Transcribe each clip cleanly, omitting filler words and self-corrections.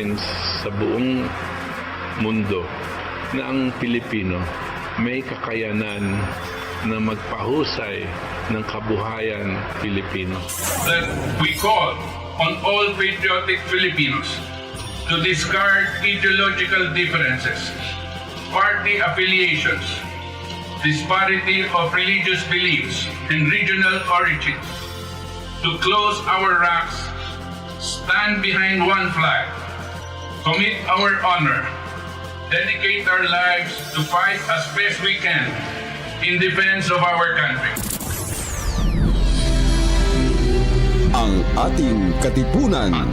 natin sa buong mundo na ang Pilipino may kakayanan na magpahusay ng kabuhayan Pilipino. That we call on all patriotic Filipinos to discard ideological differences, party affiliations, disparity of religious beliefs and regional origins, to close our ranks, stand behind one flag, commit our honor, dedicate our lives to fight as best we can in defense of our country. Ang ating katipunan. Ang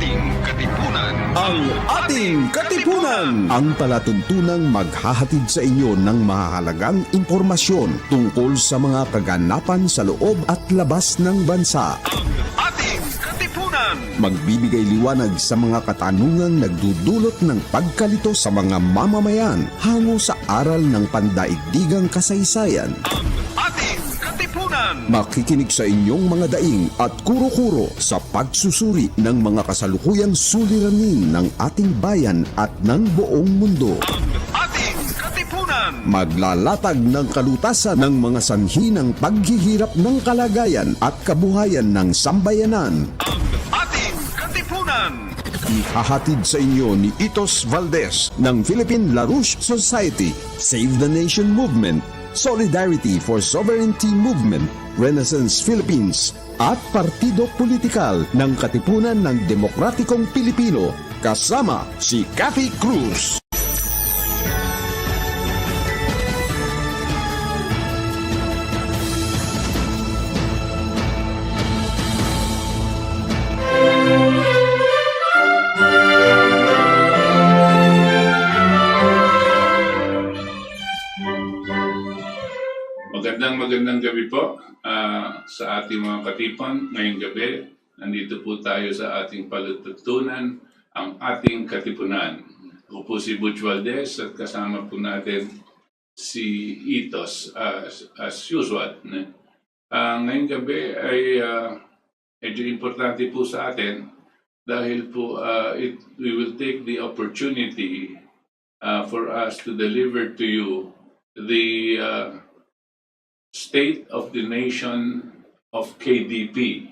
ating katipunan. Ang palatuntunang maghahatid sa inyo ng mahahalagang impormasyon tungkol sa mga kaganapan sa loob at labas ng bansa. Ang ating katipunan. Magbibigay liwanag sa mga katanungang nagdudulot ng pagkalito sa mga mamamayan hango sa aral ng pandaigdigang kasaysayan. Ang ating katipunan. Makikinig sa inyong mga daing at kuro-kuro sa pagsusuri ng mga kasalukuyang suliranin ng ating bayan at ng buong mundo. Ang ating katipunan. Maglalatag ng kalutasan ng mga sanhi ng paghihirap ng kalagayan at kabuhayan ng sambayanan. Ang ating katipunan. Ihahatid sa inyo ni Itos Valdes ng Philippine LaRouche Society, Save the Nation Movement, Solidarity for Sovereignty Movement, Renaissance Philippines, at Partido Politikal ng Katipunan ng Demokratikong Pilipino, kasama si Cathy Cruz. Magandang gabi po sa ating mga katipan. Ngayong gabi, nandito po tayo sa ating palatuntunan, ang ating katipunan. Ako po si Valdes at kasama po natin si Itos as usual. Ngayong gabi ay medyo importante po sa atin dahil po we will take the opportunity for us to deliver to you the State of the Nation of KDP.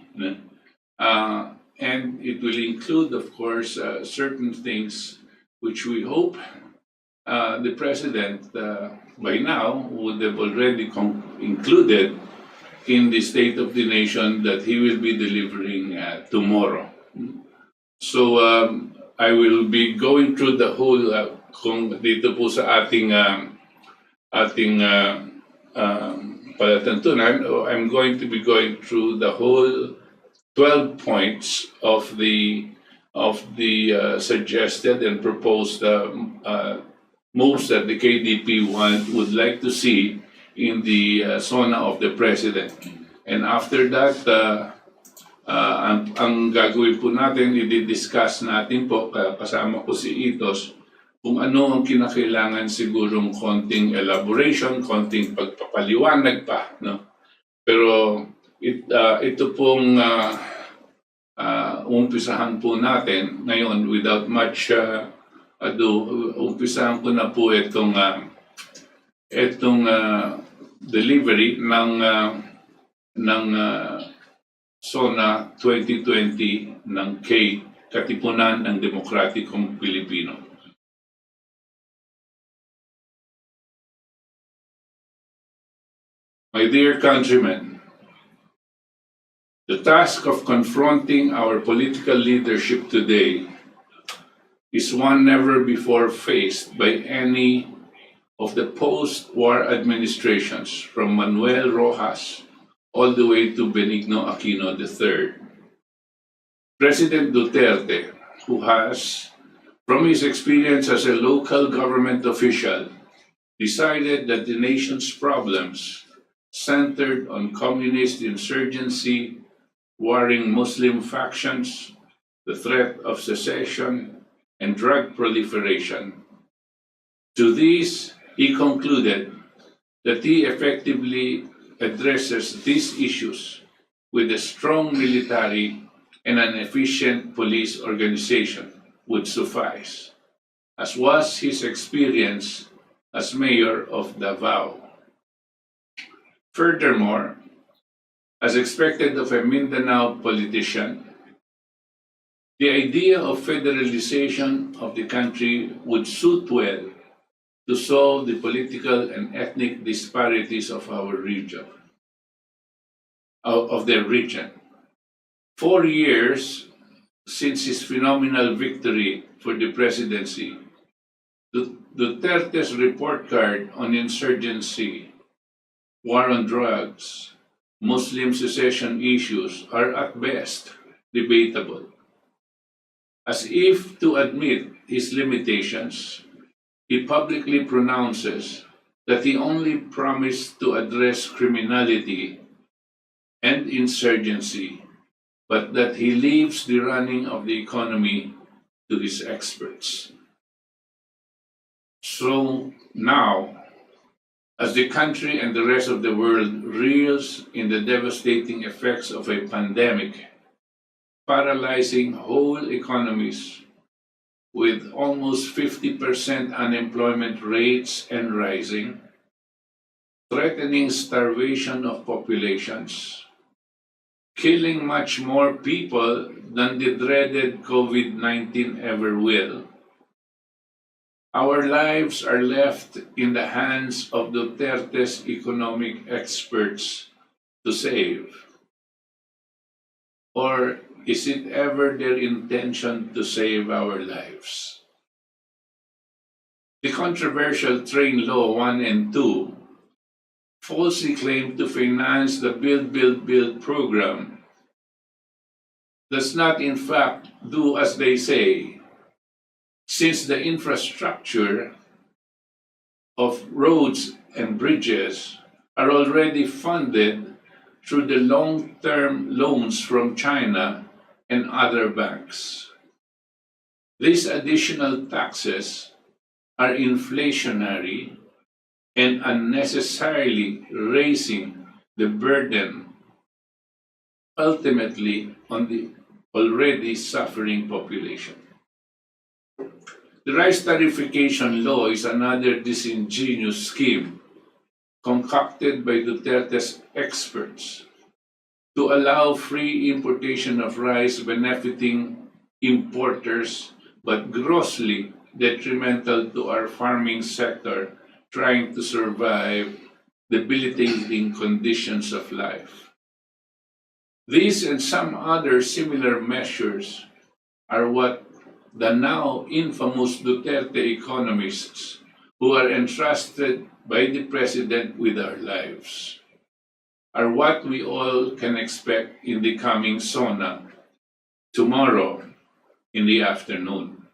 And it will include, of course, certain things which we hope the President by now would have already included in the State of the Nation that he will be delivering tomorrow. So I will be going through the whole, kung dito po sa ating palatuntunan, I'm going to be going through the whole 12 points of the suggested and proposed moves that the KDP would like to see in the SONA of the President. And after that, ang gagawin po natin, i-discuss natin po, kasama ko si Itos, kung ano ang kinakailangan sigurong konting elaboration, konting pagpapaliwanag pa, no? Pero ito pong umpisahan po natin ngayon without much ado. Umpisahan ko na po itong delivery ng SONA 2020 ng Katipunan ng Demokratikong Pilipino. My dear countrymen, the task of confronting our political leadership today is one never before faced by any of the post-war administrations from Manuel Rojas all the way to Benigno Aquino III. President Duterte, who has, from his experience as a local government official, decided that the nation's problems centered on communist insurgency, warring Muslim factions, the threat of secession, and drug proliferation. To these, he concluded that he effectively addresses these issues with a strong military and an efficient police organization. would suffice, as was his experience as mayor of Davao. Furthermore, as expected of a Mindanao politician, the idea of federalization of the country would suit well to solve the political and ethnic disparities of our region, of their region. 4 years since his phenomenal victory for the presidency, Duterte's report card on insurgency, war on drugs, Muslim secession issues are at best debatable. As if to admit his limitations, he publicly pronounces that he only promised to address criminality and insurgency, but that he leaves the running of the economy to his experts. So now, as the country and the rest of the world reels in the devastating effects of a pandemic, paralyzing whole economies with almost 50% unemployment rates and rising, threatening starvation of populations, killing much more people than the dreaded COVID-19 ever will, our lives are left in the hands of Duterte's economic experts to save. Or is it ever their intention to save our lives? The controversial Train Law 1 and 2 falsely claimed to finance the Build program does not in fact do as they say, since the infrastructure of roads and bridges are already funded through the long-term loans from China and other banks. These additional taxes are inflationary and unnecessarily raising the burden ultimately on the already suffering population. The rice tariffication law is another disingenuous scheme concocted by Duterte's experts to allow free importation of rice benefiting importers but grossly detrimental to our farming sector trying to survive debilitating conditions of life. These and some other similar measures are what the now infamous Duterte economists who are entrusted by the President with our lives are what we all can expect in the coming SONA tomorrow in the afternoon.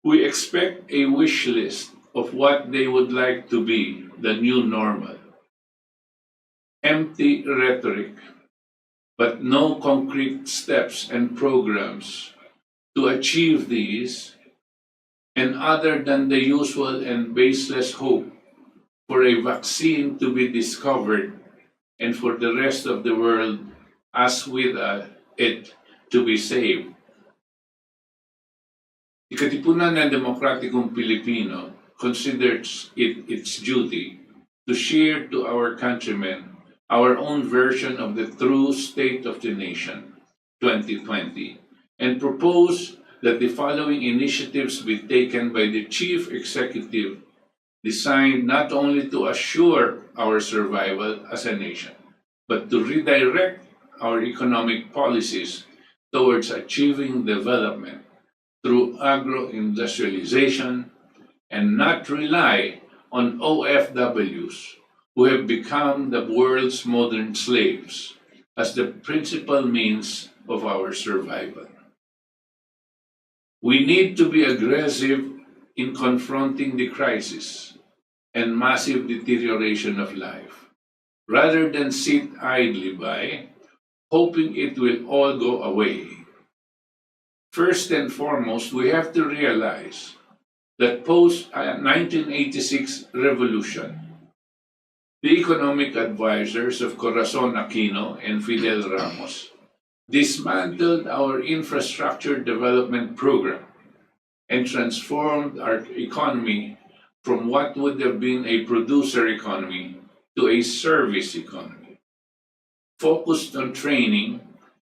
We expect a wish list of what they would like to be the new normal. Empty rhetoric, but no concrete steps and programs to achieve these, and other than the usual and baseless hope for a vaccine to be discovered and for the rest of the world, as with it, to be saved. The Katipunan ng Demokratikong Pilipino considers it its duty to share to our countrymen our own version of the true state of the nation, 2020, and propose that the following initiatives be taken by the Chief Executive designed not only to assure our survival as a nation, but to redirect our economic policies towards achieving development through agro-industrialization and not rely on OFWs who have become the world's modern slaves as the principal means of our survival. We need to be aggressive in confronting the crisis and massive deterioration of life, rather than sit idly by, hoping it will all go away. First and foremost, we have to realize that post-1986 revolution, the economic advisors of Corazon Aquino and Fidel Ramos dismantled our infrastructure development program, and transformed our economy from what would have been a producer economy to a service economy, focused on training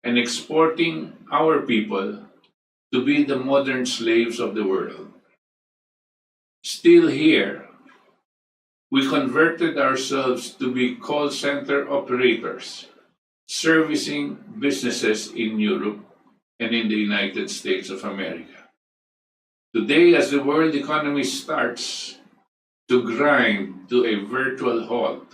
and exporting our people to be the modern slaves of the world. Still here, we converted ourselves to be call center operators, servicing businesses in Europe and in the United States of America. Today, as the world economy starts to grind to a virtual halt,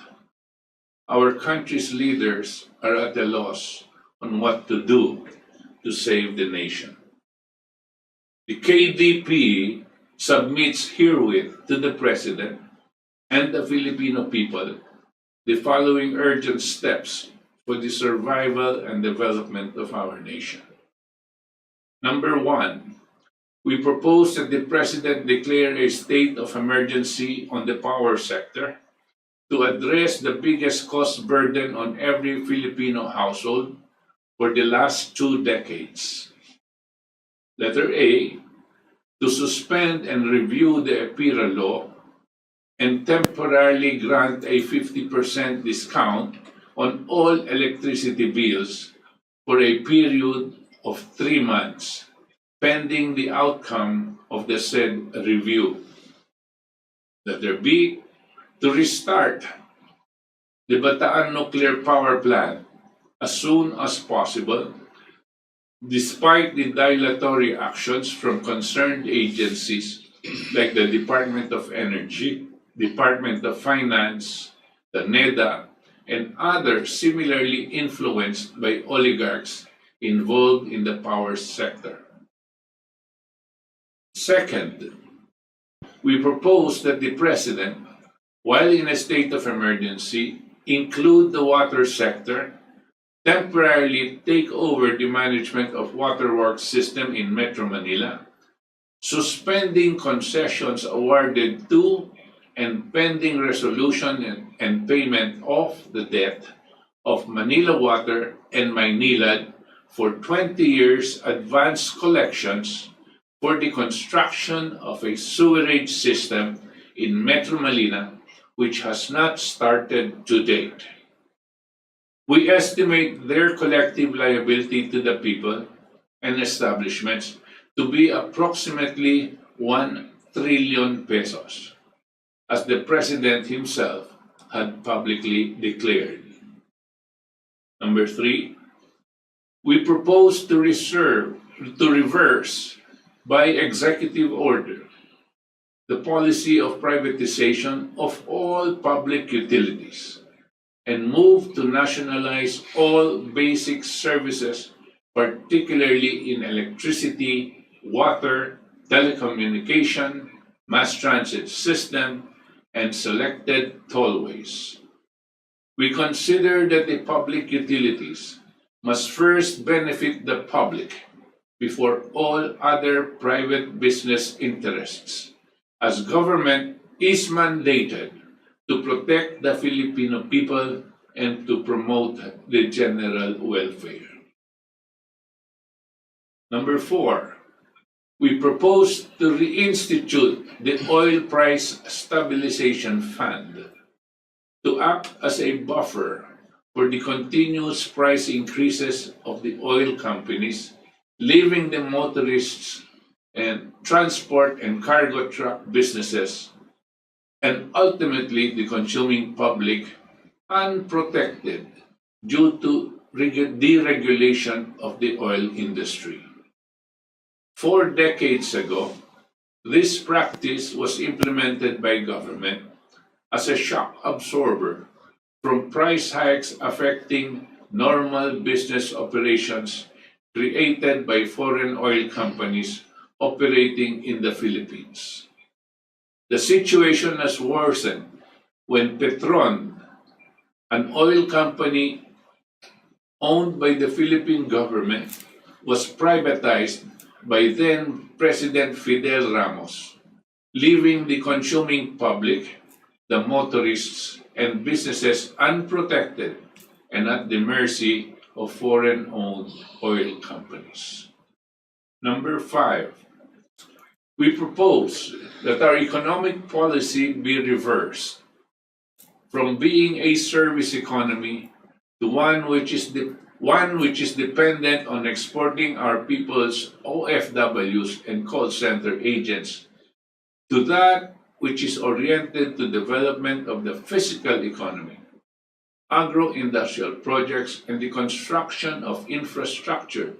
our country's leaders are at a loss on what to do to save the nation. The KDP submits herewith to the President and the Filipino people the following urgent steps for the survival and development of our nation. Number one, we propose that the President declare a state of emergency on the power sector to address the biggest cost burden on every Filipino household for the last 2 decades. Letter A, to suspend and review the EPIRA law and temporarily grant a 50% discount on all electricity bills for a period of 3 months, pending the outcome of the said review. Letter B, to restart the Bataan Nuclear Power Plant as soon as possible, despite the dilatory actions from concerned agencies like the Department of Energy, Department of Finance, the NEDA, and others similarly influenced by oligarchs involved in the power sector. Second, we propose that the President, while in a state of emergency, include the water sector, temporarily take over the management of waterworks system in Metro Manila, suspending concessions awarded to and pending resolution and payment of the debt of Manila Water and Maynilad for 20 years advance collections for the construction of a sewerage system in Metro Manila, which has not started to date. We estimate their collective liability to the people and establishments to be approximately 1 trillion pesos, as the President himself had publicly declared. Number 3, we propose to reverse by executive order the policy of privatization of all public utilities and move to nationalize all basic services, particularly in electricity, water, telecommunication, mass transit system, and selected tollways. We consider that the public utilities must first benefit the public before all other private business interests, as government is mandated to protect the Filipino people and to promote the general welfare. Number 4, we propose to reinstitute the Oil Price Stabilization Fund to act as a buffer for the continuous price increases of the oil companies, leaving the motorists and transport and cargo truck businesses and ultimately the consuming public unprotected due to deregulation of the oil industry. 4 decades ago, this practice was implemented by government as a shock absorber from price hikes affecting normal business operations created by foreign oil companies operating in the Philippines. The situation has worsened when Petron, an oil company owned by the Philippine government, was privatized by then President Fidel Ramos, leaving the consuming public, the motorists, and businesses unprotected and at the mercy of foreign-owned oil companies. Number 5, we propose that our economic policy be reversed from being a service economy to one which is dependent on exporting our people's OFWs and call center agents to that which is oriented to development of the physical economy, agro-industrial projects, and the construction of infrastructure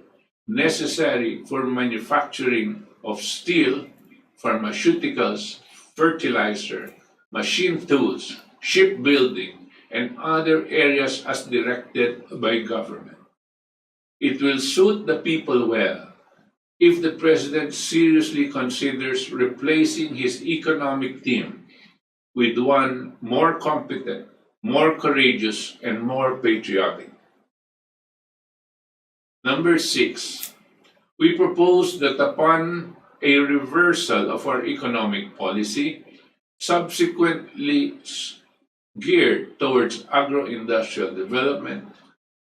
necessary for manufacturing of steel, pharmaceuticals, fertilizer, machine tools, shipbuilding, and other areas as directed by government. It will suit the people well if the President seriously considers replacing his economic team with one more competent, more courageous, and more patriotic. Number 6, we propose that upon a reversal of our economic policy, subsequently geared towards agro-industrial development,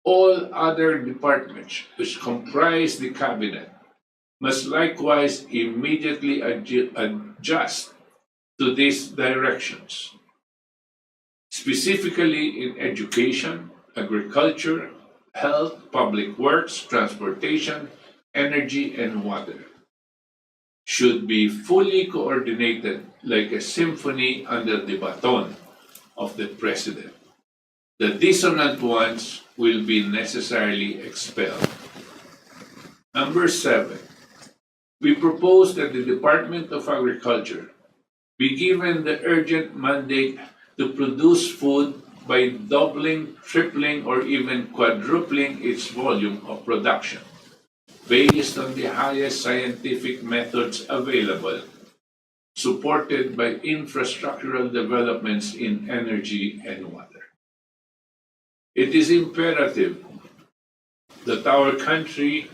all other departments which comprise the cabinet must likewise immediately adjust to these directions, specifically in education, agriculture, health, public works, transportation, energy, and water, should be fully coordinated like a symphony under the baton of the President. The dissonant ones will be necessarily expelled. Number 7, we propose that the Department of Agriculture be given the urgent mandate to produce food by doubling, tripling, or even quadrupling its volume of production, based on the highest scientific methods available, supported by infrastructural developments in energy and water. It is imperative that our country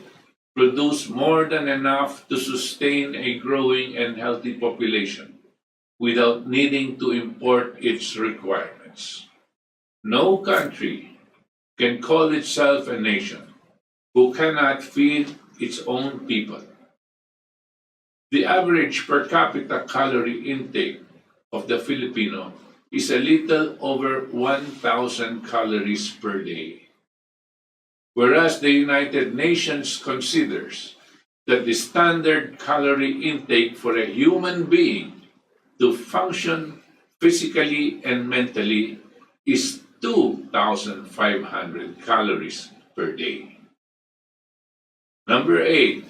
produce more than enough to sustain a growing and healthy population without needing to import its requirements. No country can call itself a nation who cannot feed its own people. The average per capita calorie intake of the Filipino is a little over 1,000 calories per day, whereas the United Nations considers that the standard calorie intake for a human being to function physically and mentally is 2,500 calories per day. Number 8,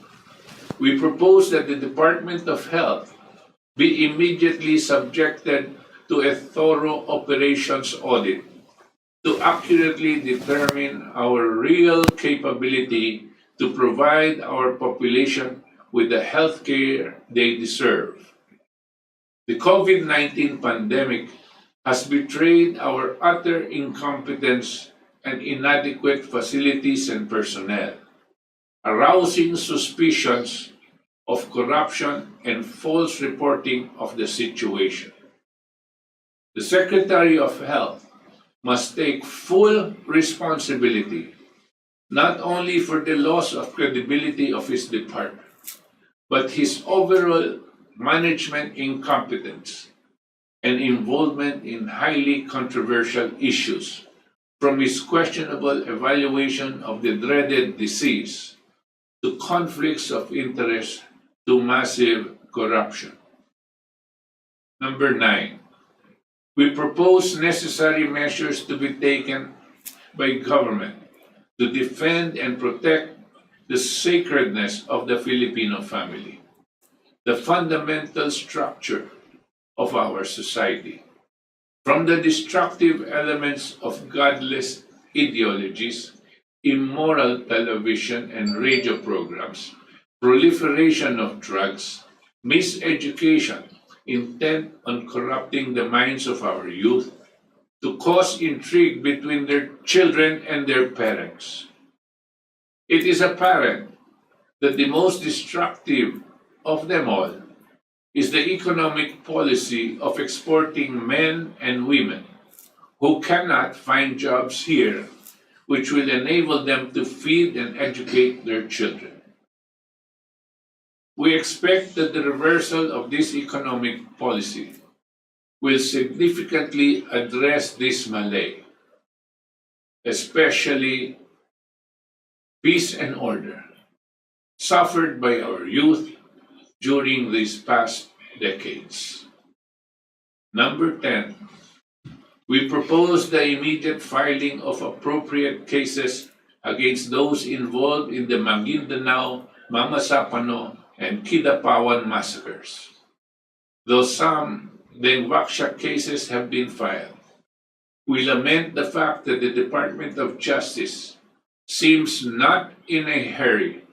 we propose that the Department of Health be immediately subjected to a thorough operations audit to accurately determine our real capability to provide our population with the health care they deserve. The COVID-19 pandemic has betrayed our utter incompetence and inadequate facilities and personnel, arousing suspicions of corruption and false reporting of the situation. The Secretary of Health must take full responsibility not only for the loss of credibility of his department, but his overall management incompetence and involvement in highly controversial issues, from his questionable evaluation of the dreaded disease to conflicts of interest to massive corruption. Number 9, we propose necessary measures to be taken by government to defend and protect the sacredness of the Filipino family, the fundamental structure of our society, from the destructive elements of godless ideologies, immoral television and radio programs, proliferation of drugs, miseducation, intent on corrupting the minds of our youth, to cause intrigue between their children and their parents. It is apparent that the most destructive of them all is the economic policy of exporting men and women who cannot find jobs here which will enable them to feed and educate their children. We expect that the reversal of this economic policy will significantly address this malaise, especially peace and order, suffered by our youth during these past decades. Number 10, we propose the immediate filing of appropriate cases against those involved in the Maguindanao, Mamasapano, and Kidapawan massacres. Though some Dengwaksha cases have been filed, we lament the fact that the Department of Justice seems not in a hurry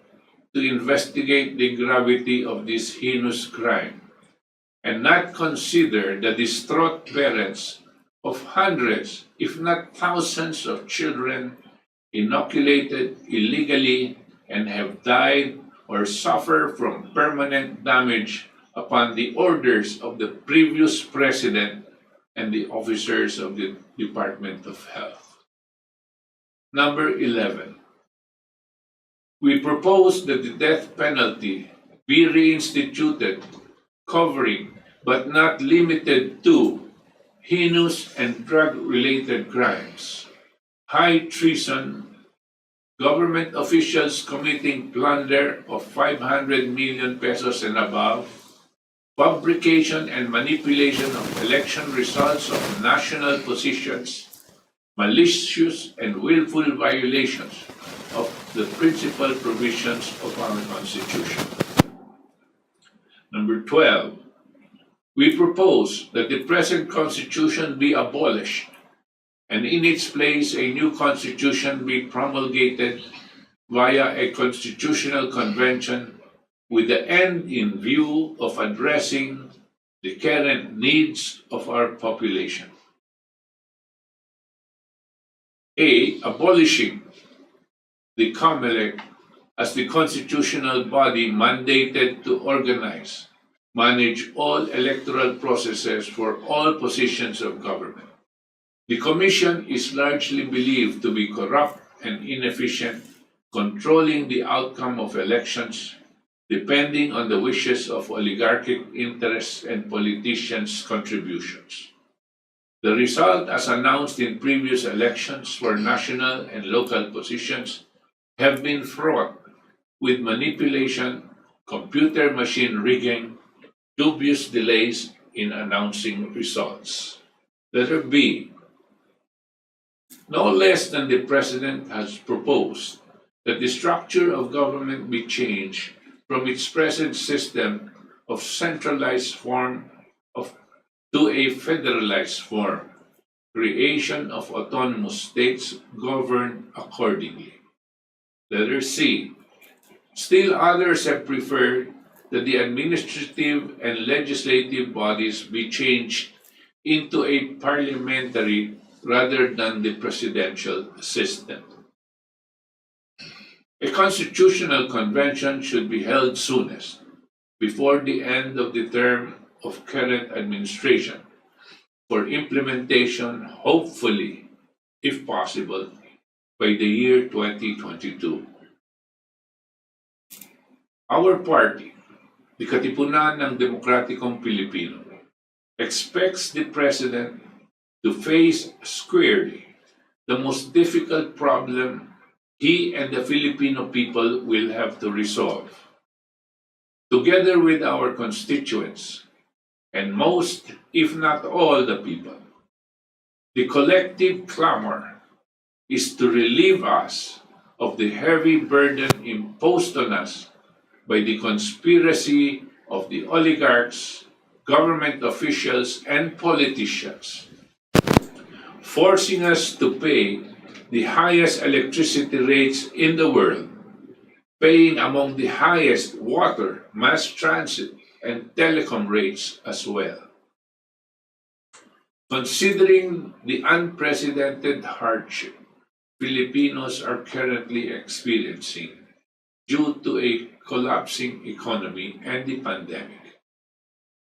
to investigate the gravity of this heinous crime and not consider the distraught parents of hundreds, if not thousands, of children inoculated illegally and have died or suffer from permanent damage upon the orders of the previous president and the officers of the Department of Health. Number 11, we propose that the death penalty be reinstituted, covering but not limited to heinous and drug-related crimes, high treason, government officials committing plunder of 500 million pesos and above, fabrication and manipulation of election results of national positions, malicious and willful violations of the principal provisions of our Constitution. Number 12, we propose that the present Constitution be abolished and in its place a new Constitution be promulgated via a constitutional convention with the end in view of addressing the current needs of our population. A. Abolishing the COMELEC as the constitutional body mandated to organize, manage all electoral processes for all positions of government. The Commission is largely believed to be corrupt and inefficient, controlling the outcome of elections depending on the wishes of oligarchic interests and politicians' contributions. The result, as announced in previous elections for national and local positions, have been fraught with manipulation, computer machine rigging, dubious delays in announcing results. Letter B. No less than the President has proposed that the structure of government be changed from its present system of centralized form to a federalized form, creation of autonomous states governed accordingly. Letter C. Still others have preferred that the administrative and legislative bodies be changed into a parliamentary rather than the presidential system. A constitutional convention should be held soonest, before the end of the term of current administration, for implementation, hopefully, if possible, by the year 2022. Our party, the Katipunan ng Demokratikong Pilipino, expects the President to face squarely the most difficult problem he and the Filipino people will have to resolve. Together with our constituents, and most, if not all, the people, the collective clamor is to relieve us of the heavy burden imposed on us by the conspiracy of the oligarchs, government officials, and politicians, forcing us to pay the highest electricity rates in the world, paying among the highest water, mass transit, and telecom rates as well. Considering the unprecedented hardship Filipinos are currently experiencing due to a collapsing economy and the pandemic,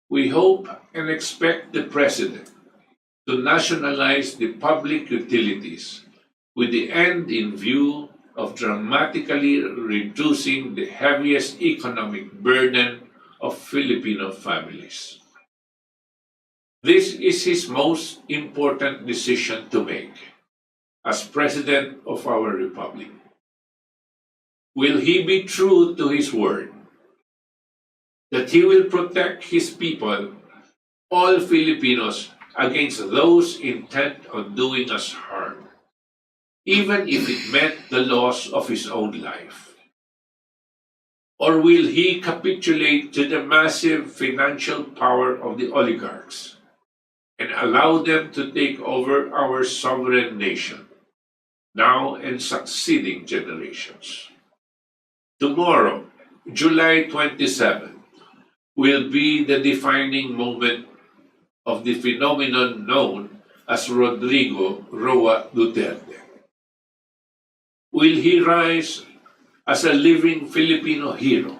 we hope and expect the President to nationalize the public utilities with the end in view of dramatically reducing the heaviest economic burden of Filipino families. This is his most important decision to make as President of our Republic. Will he be true to his word that he will protect his people, all Filipinos, against those intent on doing us harm, even if it meant the loss of his own life? Or will he capitulate to the massive financial power of the oligarchs and allow them to take over our sovereign nation, now and succeeding generations? Tomorrow, July 27, will be the defining moment of the phenomenon known as Rodrigo Roa Duterte. Will he rise as a living Filipino hero,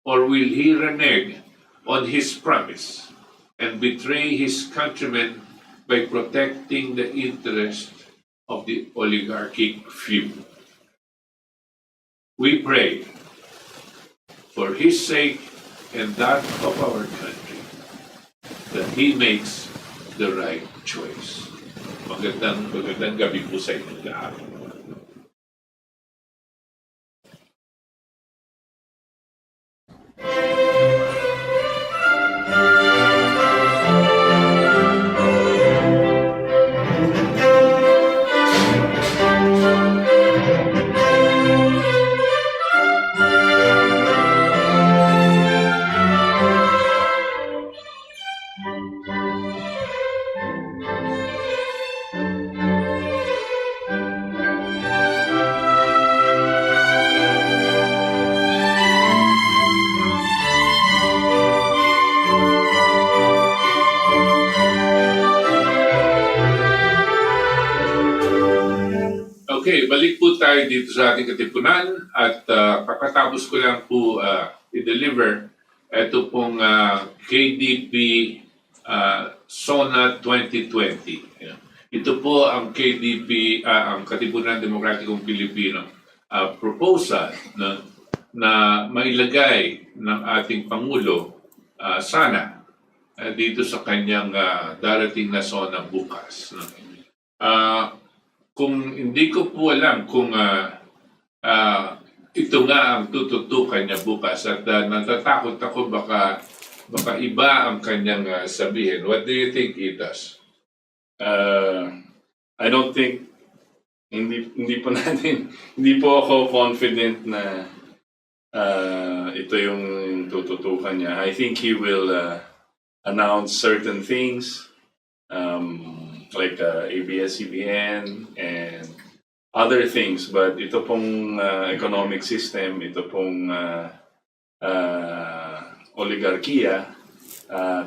or will he renege on his promise and betray his countrymen by protecting the interest of the oligarchic few? We pray for his sake and that of our country that he makes the right choice. Magandang gabi po sa inyong lahat. Okay, balik po tayo dito sa ating katipunan at kakatapos ko lang po i-deliver ito pong KDP SONA 2020. Yeah. Ito po ang KDP, ang Katipunan Demokratikong Pilipino proposal na mailagay ng ating Pangulo sana dito sa kanyang darating na SONA bukas. No? Kung hindi ko po alam kung ito nga ang tututukan niya bukas at natatakot ako baka iba ang kanyang sabihin. What do you think it does? I don't think hindi po ako confident na ito yung tututukan niya. I think he will announce certain things like ABS-CBN and other things, but ito pong economic system, ito pong oligarkiya,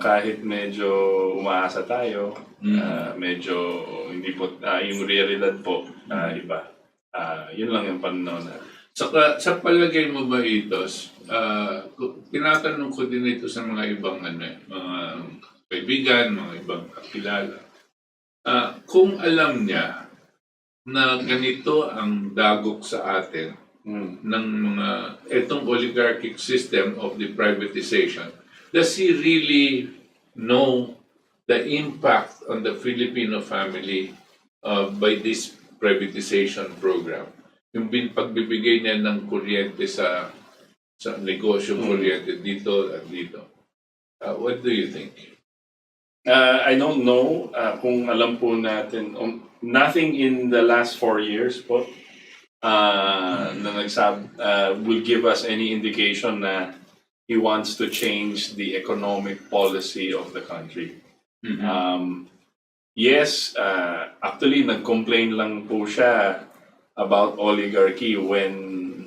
kahit medyo umaasa tayo, medyo hindi po, yung realidad po, iba. Yun lang yung pananaw na. Sa palagay mo ba, Itos, tinatanong ko din ito sa mga ibang mga kaibigan, mga ibang kakilala. Kung alam niya na ganito ang dagok sa atin ng mga itong oligarchic system of the privatization, does he really know the impact on the Filipino family by this privatization program? Yung pagbibigay niya ng kuryente sa negosyo kuryente dito at dito. What do you think? I don't know kung alam po natin, nothing in the last 4 years po na will give us any indication na he wants to change the economic policy of the country. Yes, actually nag-complain lang po siya about oligarchy when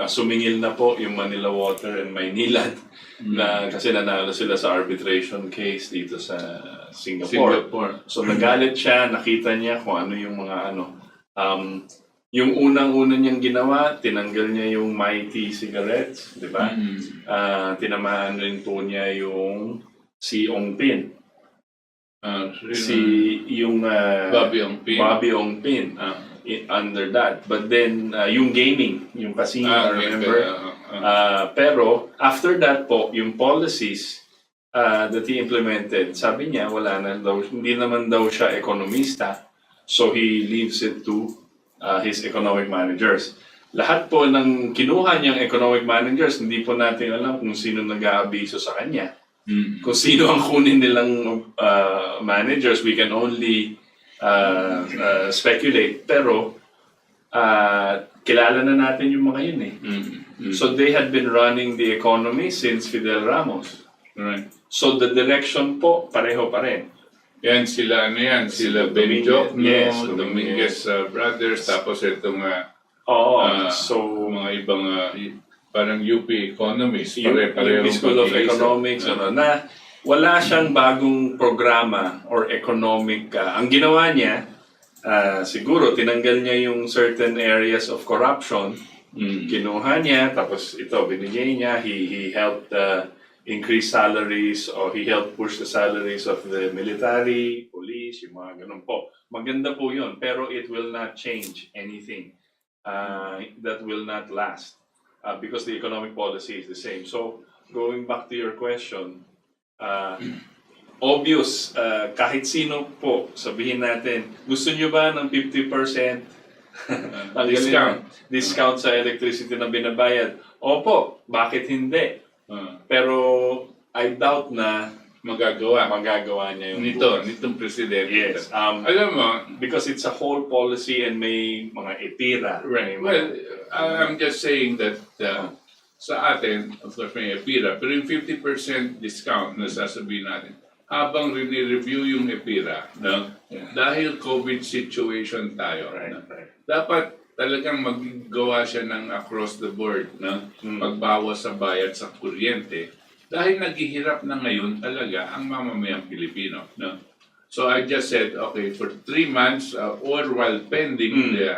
sumingil na po yung Manila Water and Maynilad na kasi nanalo sila sa arbitration case dito sa Singapore. So nagalit siya, nakita niya kung ano yung mga yung unang-una niyang ginawa, tinanggal niya yung Mighty cigarettes, di ba? Tinamaan rin po niya yung si Ong Pin. Si yung Bobby Ongpin under that. But then yung gaming, yung casino, remember? Pero after that po, yung policies that he implemented, sabi niya wala na daw, hindi naman daw siya ekonomista, so he leaves it to his economic managers. Lahat po ng kinuha niyang economic managers, hindi po natin alam kung sino nag-aabiso sa kanya. Kung sino ang kunin nilang managers, we can only speculate. Pero kilala na natin yung mga yun eh. So they had been running the economy since Fidel Ramos. Right. So the direction po, pareho pa rin. Yan sila, sila Benjok, Yes, Dominguez brothers, tapos itong so mga ibang parang UP economists, yung pare-pareho School of Economics, na wala siyang bagong programa or economic. Ang ginawa niya, siguro tinanggal niya yung certain areas of corruption, kinuha niya, tapos ito, binigay niya, he helped increase salaries or he helped push the salaries of the military, police, yung mga ganun po. Maganda po yun, pero it will not change anything. That will not last because the economic policy is the same. So, going back to your question, obvious, kahit sino po, sabihin natin, gusto nyo ba ng 50% discount sa electricity na binabayad? Opo, bakit hindi? Pero I doubt na magagawa niya yung nitong presidente. Yes. Alam mo, because it's a whole policy and may mga epira. Right. Well, I'm just saying that sa atin, of course, may epira, pero yung 50% discount na sasabihin natin, habang rini-review yung epira, no? Dahil COVID situation tayo, Right. dapat talagang maggawa siya ng across the board, no? Pagbawas sa bayad sa kuryente. Dahil naghihirap na ngayon talaga ang mamamayang Pilipino. No? So I just said, okay, for 3 months or while pending the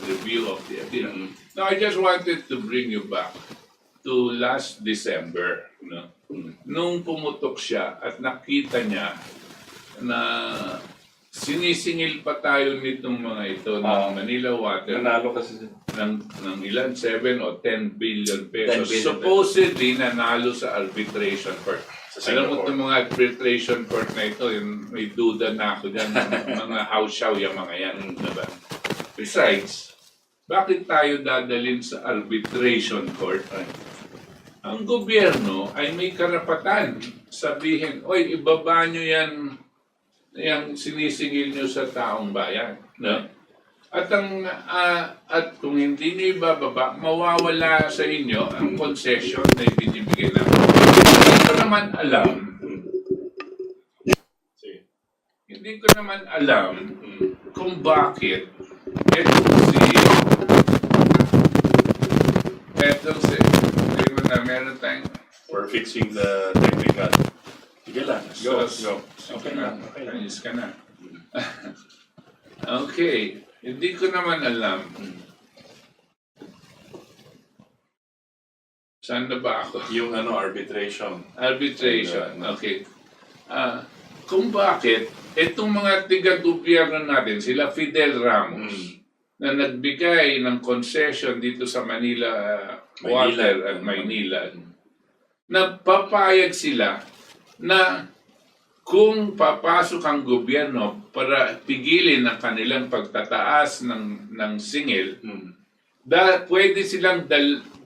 review of the epira. Now I just wanted to bring you back to last December. No? Nung pumutok siya at nakita niya na sinisingil pa tayo nitong mga ito ng Manila Water. Nanalo kasi ng ilan, 7 o 10 billion pesos. 10 billion Supposedly, nanalo sa arbitration court. Sa Alam mo Singapore. itong mga arbitration court na ito, yung may duda na ako dyan, mga house-show yung mga yan. Diba? Besides, bakit tayo dadalhin sa arbitration court? Ang gobyerno ay may karapatan sabihin, oy, ibaba nyo yan, yung sinisingil nyo sa taong bayan. No? At kung hindi niyo ibababa, mawawala sa inyo ang concession na ibinibigay namin. Hindi ko naman alam kung bakit meron tayong we're fixing the technical. Sige lang. Go. Okay na. Ayos ka na. Okay. Hindi ko naman alam. Saan na ba ako? Yung arbitration. Arbitration. Okay. Kung bakit itong mga tiga-gobyerno natin, sila Fidel Ramos, na nagbigay ng concession dito sa Manila Water at Maynila, na papayag sila na kung papasok ang gobyerno para pigilin ang kanilang pagtataas ng singil,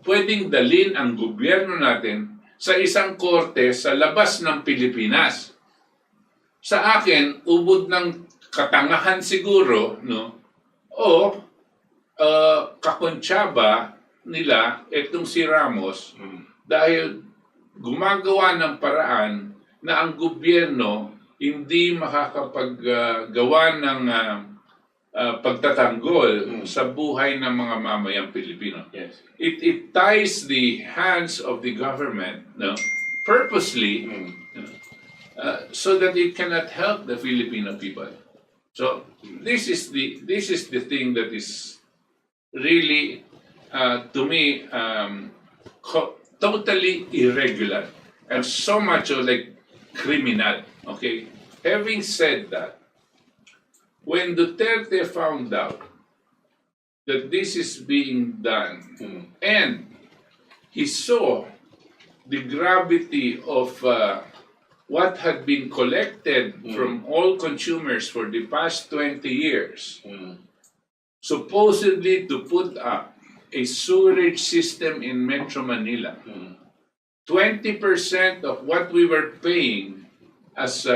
pwedeng dalhin ang gobyerno natin sa isang korte sa labas ng Pilipinas. Sa akin, ubod ng katangahan siguro, no? O kakontsaba nila itong si Ramos dahil gumagawa ng paraan na ang gobyerno hindi makakapaggawa ng pagtatanggol sa buhay ng mga mamayang Pilipino. Yes. It ties the hands of the government, no, purposely, so that it cannot help the Filipino people. So this is the thing that is really, to me, totally irregular and so much like criminal. Okay, having said that, when Duterte found out that this is being done, and he saw the gravity of what had been collected from all consumers for the past 20 years, supposedly to put up a sewerage system in Metro Manila. 20% of what we were paying as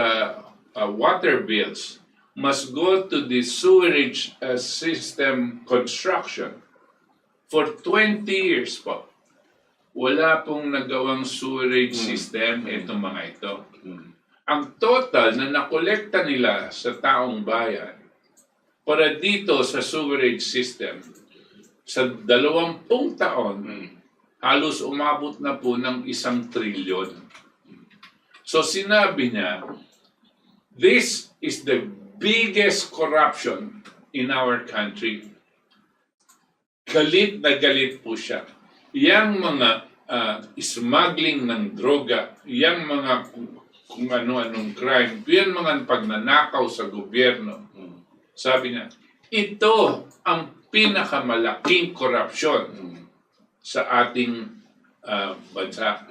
water bills must go to the sewerage system construction. For 20 years po, wala pong nagawang sewerage system itong mga ito. Ang total na nakolekta nila sa taong bayan para dito sa sewerage system, sa 20 taon, halos umabot na po ng 1 trilyon. So sinabi niya, this is the biggest corruption in our country. Galit na galit po siya. Yang mga smuggling ng droga, yang mga kung ano-anong crime, yan mga pagnanakaw sa gobyerno. Sabi niya, ito ang pinakamalaking korupsyon sa ating bansa.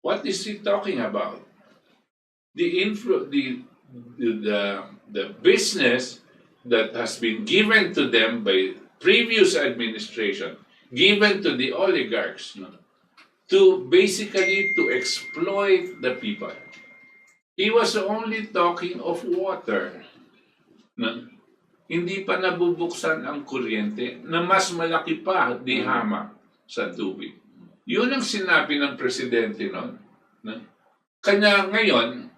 What is he talking about? The business that has been given to them by previous administration, given to the oligarchs, to basically to exploit the people. He was only talking of water. Hindi pa nabubuksan ang kuryente na mas malaki pa di hamak sa tubig. Yun ang sinabi ng presidente noon. Kanya ngayon,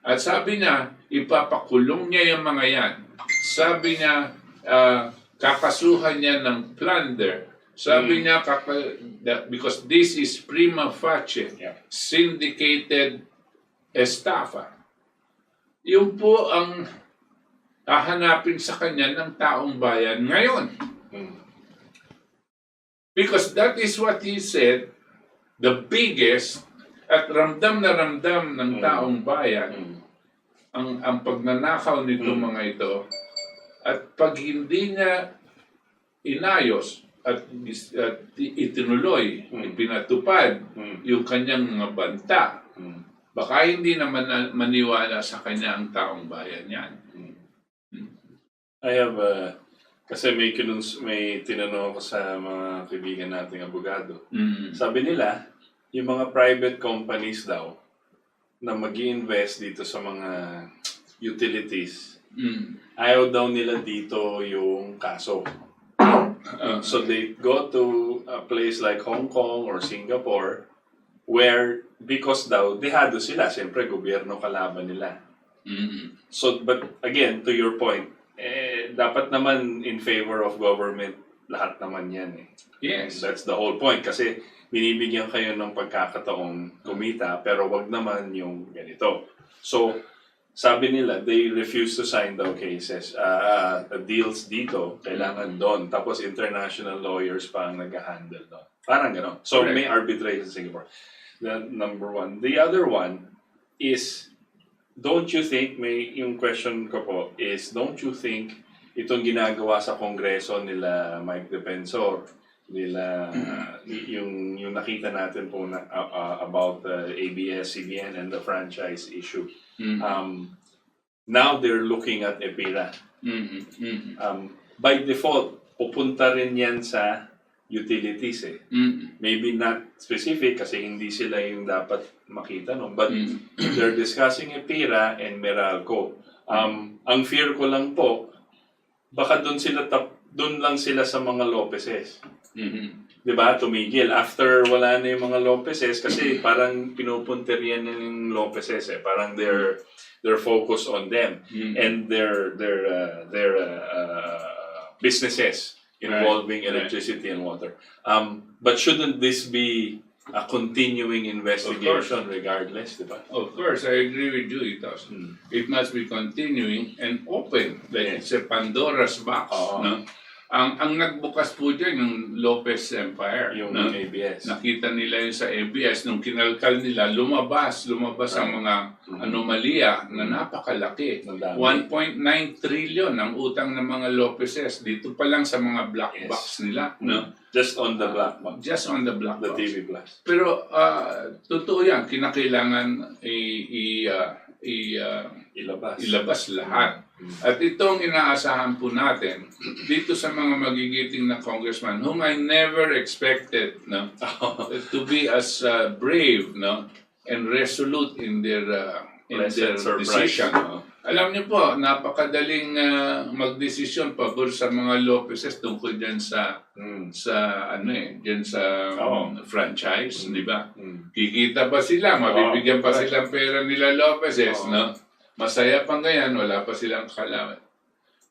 at sabi niya, ipapakulong niya yung mga yan. Sabi niya, kakasuhan niya ng plunder. Sabi niya, because this is prima facie, syndicated estafa. Yun po ang hahanapin sa kanya ng taong bayan ngayon. Because that is what he said, the biggest, at ramdam na ramdam ng taong bayan, ang pagnanakaw nito mga ito, at pag hindi niya inayos at itinuloy, ipinatupad yung kanyang mga banta, baka hindi naman maniwala sa kanya ang taong bayan yan. I have, kasi may tinanong ako sa mga kaibigan nating abogado. Sabi nila, yung mga private companies daw na mag-i-invest dito sa mga utilities, ayaw daw nila dito yung kaso. So they go to a place like Hong Kong or Singapore where, because daw, dehado sila. Siyempre, gobyerno kalaban nila. So, but again, to your point, dapat naman in favor of government lahat naman yan eh. Yes. That's the whole point. Kasi binibigyan kayo ng pagkakataong kumita, pero wag naman yung ganito. So, sabi nila, they refuse to sign daw cases, deals dito, kailangan doon. Tapos international lawyers pa ang nag-handle doon. Parang gano'n. So, correct. May arbitration in Singapore. That number one. The other one is, don't you think, yung question ko po is, don't you think itong ginagawa sa Kongreso nila Mike Defensor, nila yung nakita natin po na, about ABS-CBN and the franchise issue. Now they're looking at EPIRA. By default, pupunta rin yan sa utilities eh. Maybe not specific kasi hindi sila yung dapat makita, no? But they're discussing EPIRA and Meralco. Ang fear ko lang po, baka doon lang sila sa mga Lopezes. Diba? Tumigil. After wala na yung mga Lopezes, kasi parang pinupunterian ng Lopezes eh. Parang they're focused on them and their businesses involving electricity and water. But shouldn't this be a continuing investigation regardless, diba? Of course, I agree with you. It must be continuing and open. Like it's a Pandora's box. No? Ang nagbukas po dyan yung Lopez Empire. Yung no? ABS. Nakita nila yun sa ABS. Nung kinalkal nila, lumabas ang mga anomalya na napakalaki. Ang dami. 1.9 trillion ang utang ng mga Lopezes. Dito pa lang sa mga black Yes. box nila. No? Just on the black box. Just on the black The box. TV blast. Pero totoo yan, kinakailangan ilabas lahat. At itong inaasahan po natin dito sa mga magigiting na congressman whom I never expected to be as brave and resolute in their Pleasant surprise. decision. Alam niyo po, napakadaling magdesisyon pabor sa mga Lopezes tungkol diyan sa franchise, di ba? Kikita pa sila, mabibigyan pa silang pera nila Lopezes, no? Masaya pa ngayon, wala pa silang kalaman.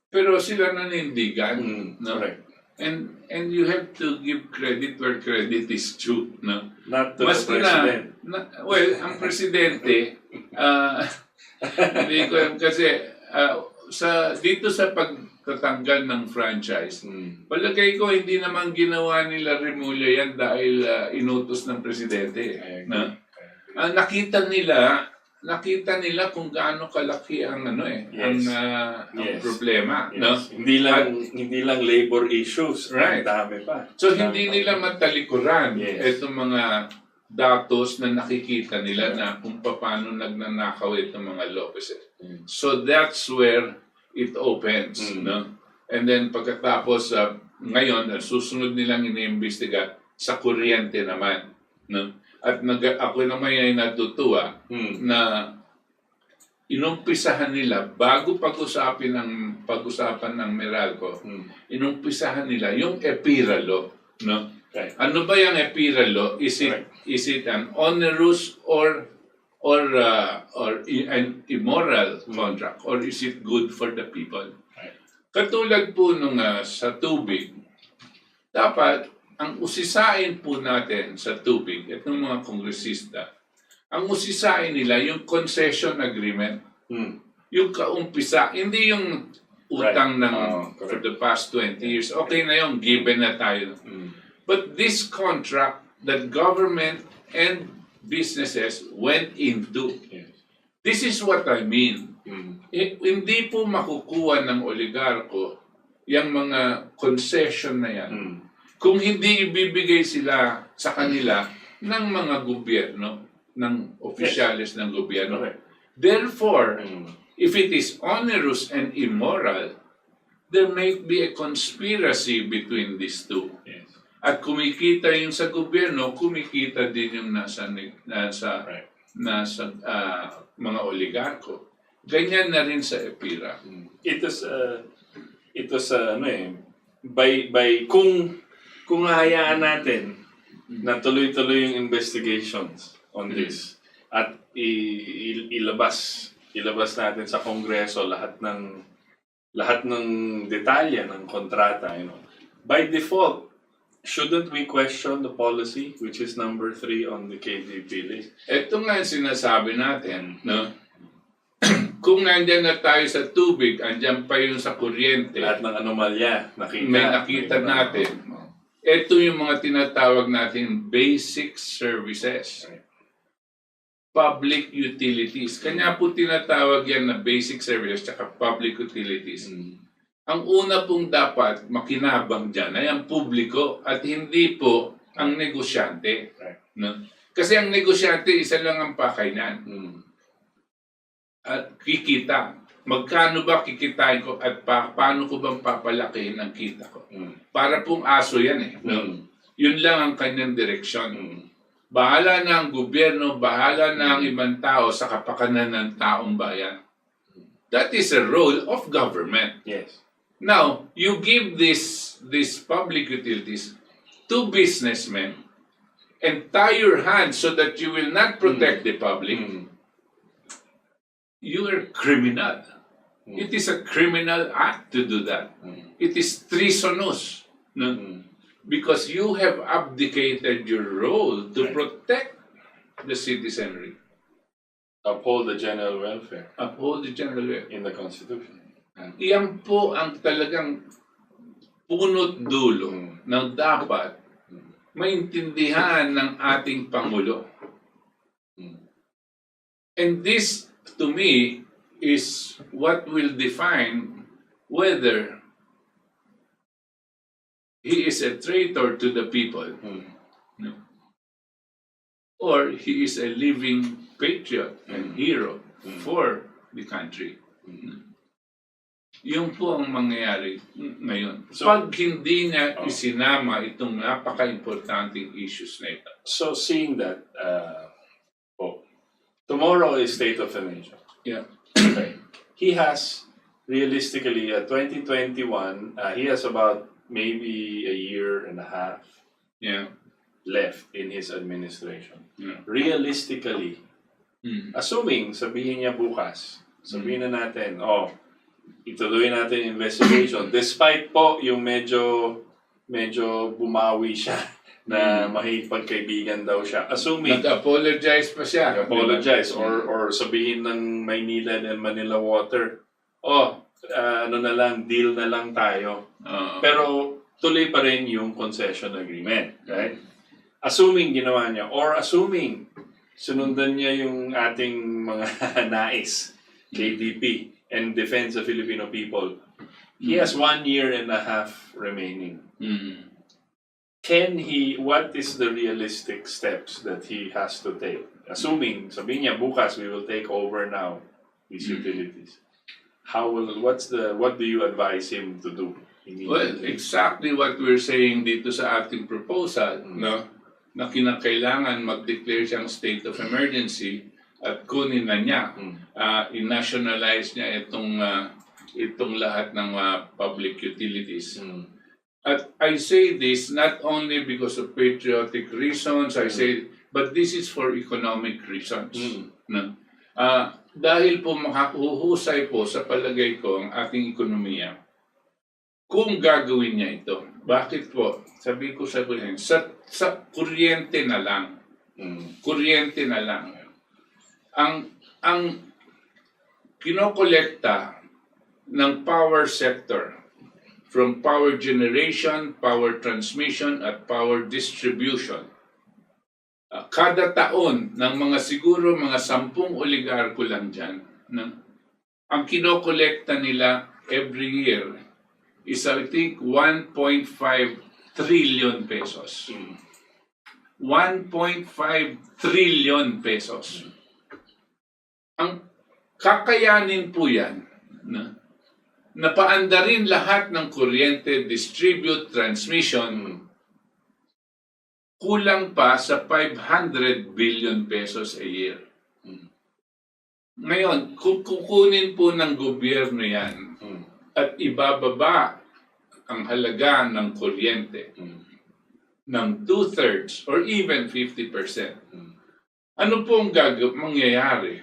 Pero sila nanindigan, no? Correct. And you have to give credit where credit is due, no? Not to the Maski president. ang presidente, hindi ko alam kasi dito sa pagtatanggal ng franchise, palagay ko hindi naman ginawa nila Remulla yan dahil inutos ng presidente. Nakita nila kung gaano kalaki ang Yes. ang problema, Yes. no? Hindi lang labor issues. Right. Ang dami pa. So hindi nila matalikuran Yes. itong mga datos na nakikita nila na kung paano nagnanakaw itong mga Lopezes. So that's where it opens, no? And then pagkatapos ngayon susunod nilang iniimbestiga sa kuryente naman, no? At ako naman ay natutuwa na inumpisahan nila bago pag-usapan ng Meralco, inumpisahan nila yung EPIRA law, no? Right. Ano ba yung EPIRA law? Is it an onerous or an immoral contract, or is it good for the people? Right. Katulad po nung sa tubig, dapat ang usisain po natin sa tubig at ng mga kongresista, ang usisain nila yung concession agreement, yung kaumpisa, hindi yung utang for the past 20 years. Okay na yung given na tayo. But this contract that government and businesses went into, this is what I mean. Hindi po makukuha ng oligarko yung mga concession na yan kung hindi ibibigay sila sa kanila ng mga gobyerno, ng opisyales ng gobyerno. Therefore, if it is onerous and immoral, there may be a conspiracy between these two. At kumikita yung sa gobyerno, kumikita din yung nasa mga oligarko. Ganyan na rin sa EPIRA. Kung hahayaan natin na tuloy-tuloy yung investigations on this at ilabas natin sa Kongreso lahat ng detalye ng kontrata, by default, shouldn't we question the policy, which is number 3 on the KDP list? Ito nga yung sinasabi natin, no? Kung nandyan na tayo sa tubig, andyan pa yung sa kuryente, Lahat ng anomalya, may nakita natin. Ito yung mga tinatawag natin basic services. Public utilities. Kanya po tinatawag yan na basic services at public utilities. Ang una pong dapat makinabang dyan ay ang publiko at hindi po ang negosyante. No? Kasi ang negosyante, isa lang ang pakainan. At kikita. Magkano ba kikitain ko at paano ko bang papalakihin ang kita ko? Para pong aso yan No? Yun lang ang kanyang direksyon. Bahala na ang gobyerno, bahala na ang ibang tao sa kapakanan ng taong bayan. That is a role of government. Yes. Now, you give these public utilities to businessmen and tie your hands so that you will not protect the public. You are criminal. It is a criminal act to do that. It is treasonous. No? Because you have abdicated your role to protect the citizenry. Uphold the general welfare Uphold the general welfare. in the Constitution. Iyan po ang talagang punot dulo na dapat maintindihan ng ating Pangulo. And this, to me, is what will define whether he is a traitor to the people, no? Or he is a living patriot and hero for the country. Yung po ang mangyayari ngayon. Pag hindi niya isinama itong napaka-importanting issues na ito. So seeing that, tomorrow is State of the Nation. Yeah. Okay. He has realistically 2021. He has about maybe a year and a half Yeah. left in his administration. Yeah. Realistically, assuming sabihin niya bukas, sabihin na natin, ituloy natin yung investigation despite po yung medyo bumawi siya na makipagkaibigan daw siya. Assuming Nag-apologize pa siya. apologize or sabihin ng Maynila and Manila Water, ano na lang, deal na lang tayo. Pero tuloy pa rin yung concession agreement, right? Assuming ginawa niya or assuming sunundan niya yung ating mga nais, KDP, and defense the Filipino people. He has 1 year and a half remaining. What is the realistic steps that he has to take? Assuming, sabihin niya, bukas we will take over now these utilities. What do you advise him to do? Well, exactly what we're saying dito sa ating proposal, no? Na kinakailangan mag-declare siyang state of emergency at kunin na niya, i-nationalize niya itong lahat ng public utilities. At I say this not only because of patriotic reasons, but this is for economic reasons. No? Dahil po makahuhusay po sa palagay ko ang ating ekonomiya kung gagawin niya ito. Bakit po? Sabi ko sa kuryente na lang. Kuryente na lang. Ang kinokolekta ng power sector from power generation, power transmission, at power distribution. Kada taon ng siguro mga 10 oligarko lang dyan, ang kinokolekta nila every year is I think 1.5 trillion pesos. 1.5 trillion pesos. Ang kakayanin po yan, napaandarin lahat ng kuryente, distribute, transmission, kulang pa sa 500 billion pesos a year. Ngayon, kung kukunin po ng gobyerno yan at ibababa ang halaga ng kuryente ng 2/3 or even 50%, ano pong mangyayari?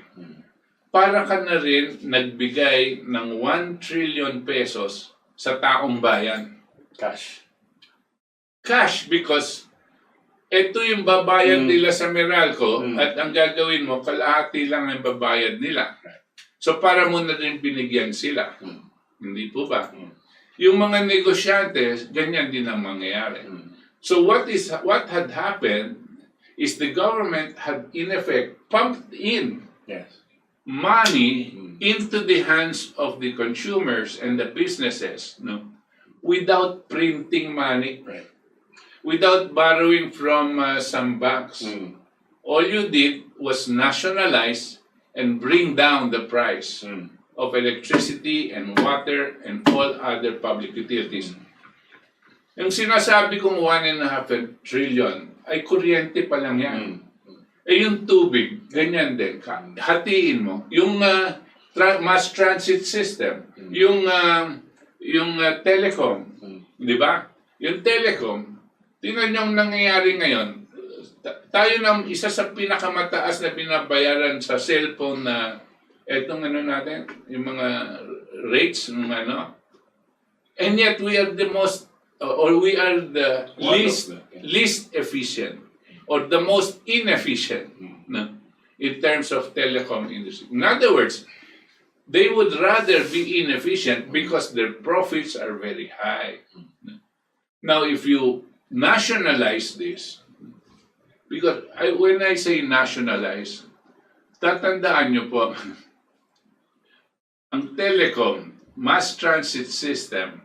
Para ka na rin nagbigay ng 1 trillion pesos sa taong bayan. Cash because ito yung babayad nila sa Meralco at ang gagawin mo, kalahati lang ang babayad nila. So para mo na rin binigyan sila. Hindi po ba? Yung mga negosyante, ganyan din ang mangyayari. So what had happened is the government had in effect pumped in money into the hands of the consumers and the businesses, without printing money, without borrowing from some banks. All you did was nationalize and bring down the price of electricity and water and all other public utilities. Yung sinasabi kong 1.5 trillion ay kuryente pa lang yan. Yung tubig, ganyan din. Hatiin mo. Yung mass transit system, yung telecom, di ba? Yung telecom, tingnan yung nangyayari ngayon. Tayo ng isa sa pinakamataas na binabayaran sa cellphone na etong natin, yung mga rates ng and yet we are the most we are the least efficient or the most inefficient in terms of telecom industry. In other words, they would rather be inefficient because their profits are very high. Now, if you nationalize this, because when I say nationalize, tatandaan nyo po, ang telecom, mass transit system,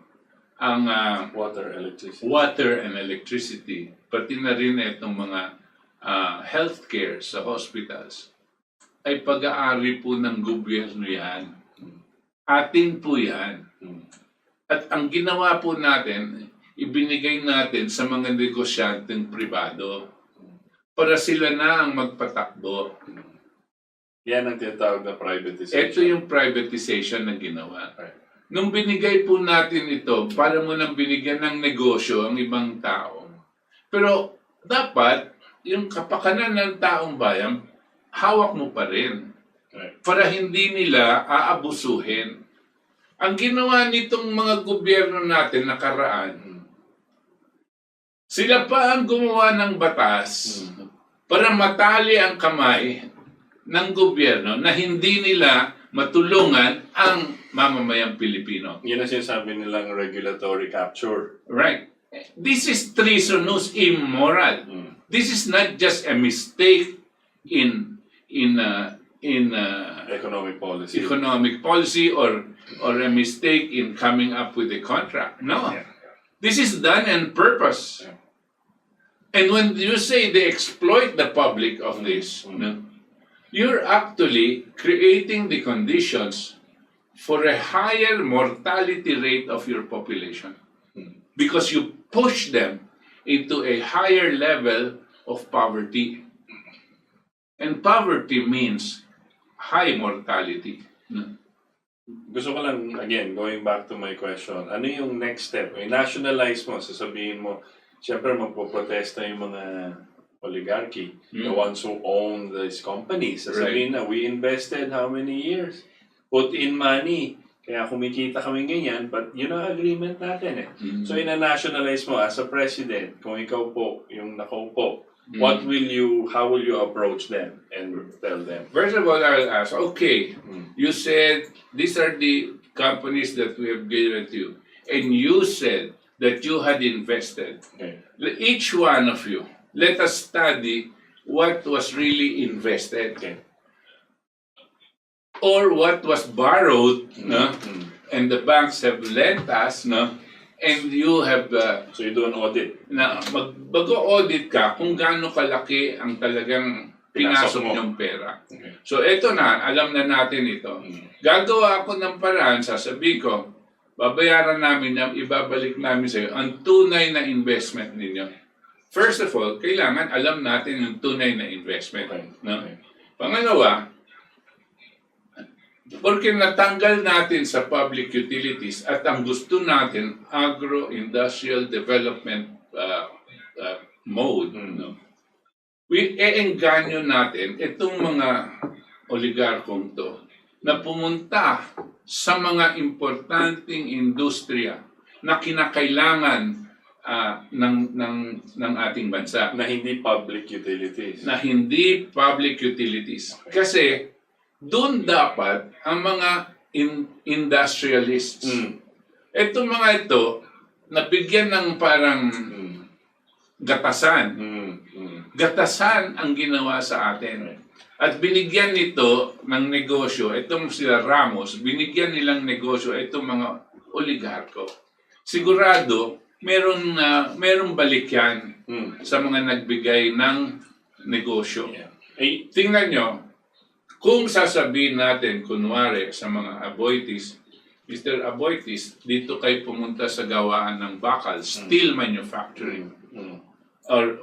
ang water and electricity, pati na rin itong mga healthcare sa hospitals, ay pag-aari po ng gobyerno yan. Atin po yan. At ang ginawa po natin, ibinigay natin sa mga negosyanteng pribado para sila na ang magpatakbo. Yan ang tinatawag na privatization. Ito yung privatization na ginawa. Nung binigay po natin ito, para mo nang binigyan ng negosyo ang ibang tao. Pero dapat, yung kapakanan ng taong bayan, hawak mo pa rin. Para hindi nila aabusuhin. Ang ginawa nitong mga gobyerno natin nakaraan, sila pa ang gumawa ng batas para matali ang kamay ng gobyerno na hindi nila matulungan ang mamamayang Pilipino. Yan ang sinasabi nilang regulatory capture. Right. This is treasonous, immoral. This is not just a mistake in Economic policy or a mistake in coming up with a contract. No. This is done on purpose. And when you say they exploit the public of this, no, you're actually creating the conditions for a higher mortality rate of your population because you push them into a higher level of poverty. And poverty means high mortality. Gusto ko lang, again, going back to my question, ano yung next step? I-nationalize mo, sasabihin mo, siyempre magpoprotesta yung mga oligarchy, the ones who own these companies. Sasabihin na, we invested how many years? Put in money. Kaya kumikita kami ganyan, but yun ang agreement natin eh. So ina-nationalize mo as a president, kung ikaw po yung nakaupo, how will you approach them and tell them? First of all, I'll ask, okay, you said these are the companies that we have given to you, and you said that you had invested. Okay. Each one of you, let us study what was really invested. Okay. Or what was borrowed, no? And the banks have lent us, no? And you have So you do an audit. na mag-audit ka kung gaano kalaki ang talagang pinasok Pinasok mo. niyong pera. Okay. So eto na, alam na natin ito. Gagawa ako ng paraan, sasabihin ko, babayaran namin yan, ibabalik namin sa iyo ang tunay na investment ninyo. First of all, kailangan alam natin yung tunay na investment. Okay. No? Okay. Pangalawa, porque natanggal natin sa public utilities at ang gusto natin, agro-industrial development mode, no? E-engganyo natin itong mga oligarkong to na pumunta sa mga importanteng industriya na kinakailangan ng ating bansa. Na hindi public utilities. Na hindi public utilities. Kasi doon dapat ang mga industrialists. Itong mga ito, nabigyan ng parang gatasan. Gatasan ang ginawa sa atin. At binigyan nito ng negosyo, itong sila Ramos, binigyan nilang negosyo itong mga oligarko. Sigurado, merong balik yan sa mga nagbigay ng negosyo. Tingnan nyo, kung sasabihin natin, kunwari, sa mga Aboitiz, Mr. Aboitiz, dito kayo pumunta sa gawaan ng bakal, steel manufacturing. Or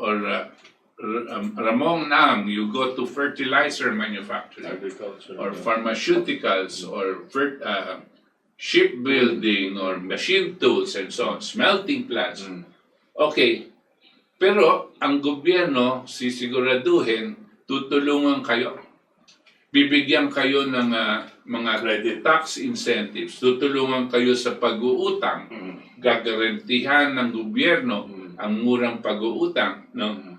Ramong Nang, you go to fertilizer manufacturing. Agriculture. Or pharmaceuticals, or shipbuilding, or machine tools, and so on, smelting plants. Okay, pero ang gobyerno, sisiguraduhin, tutulungan kayo. Bibigyan kayo ng mga credit tax incentives, tutulungan kayo sa pag-uutang, gagarantihan ng gobyerno ang murang pag-uutang, no?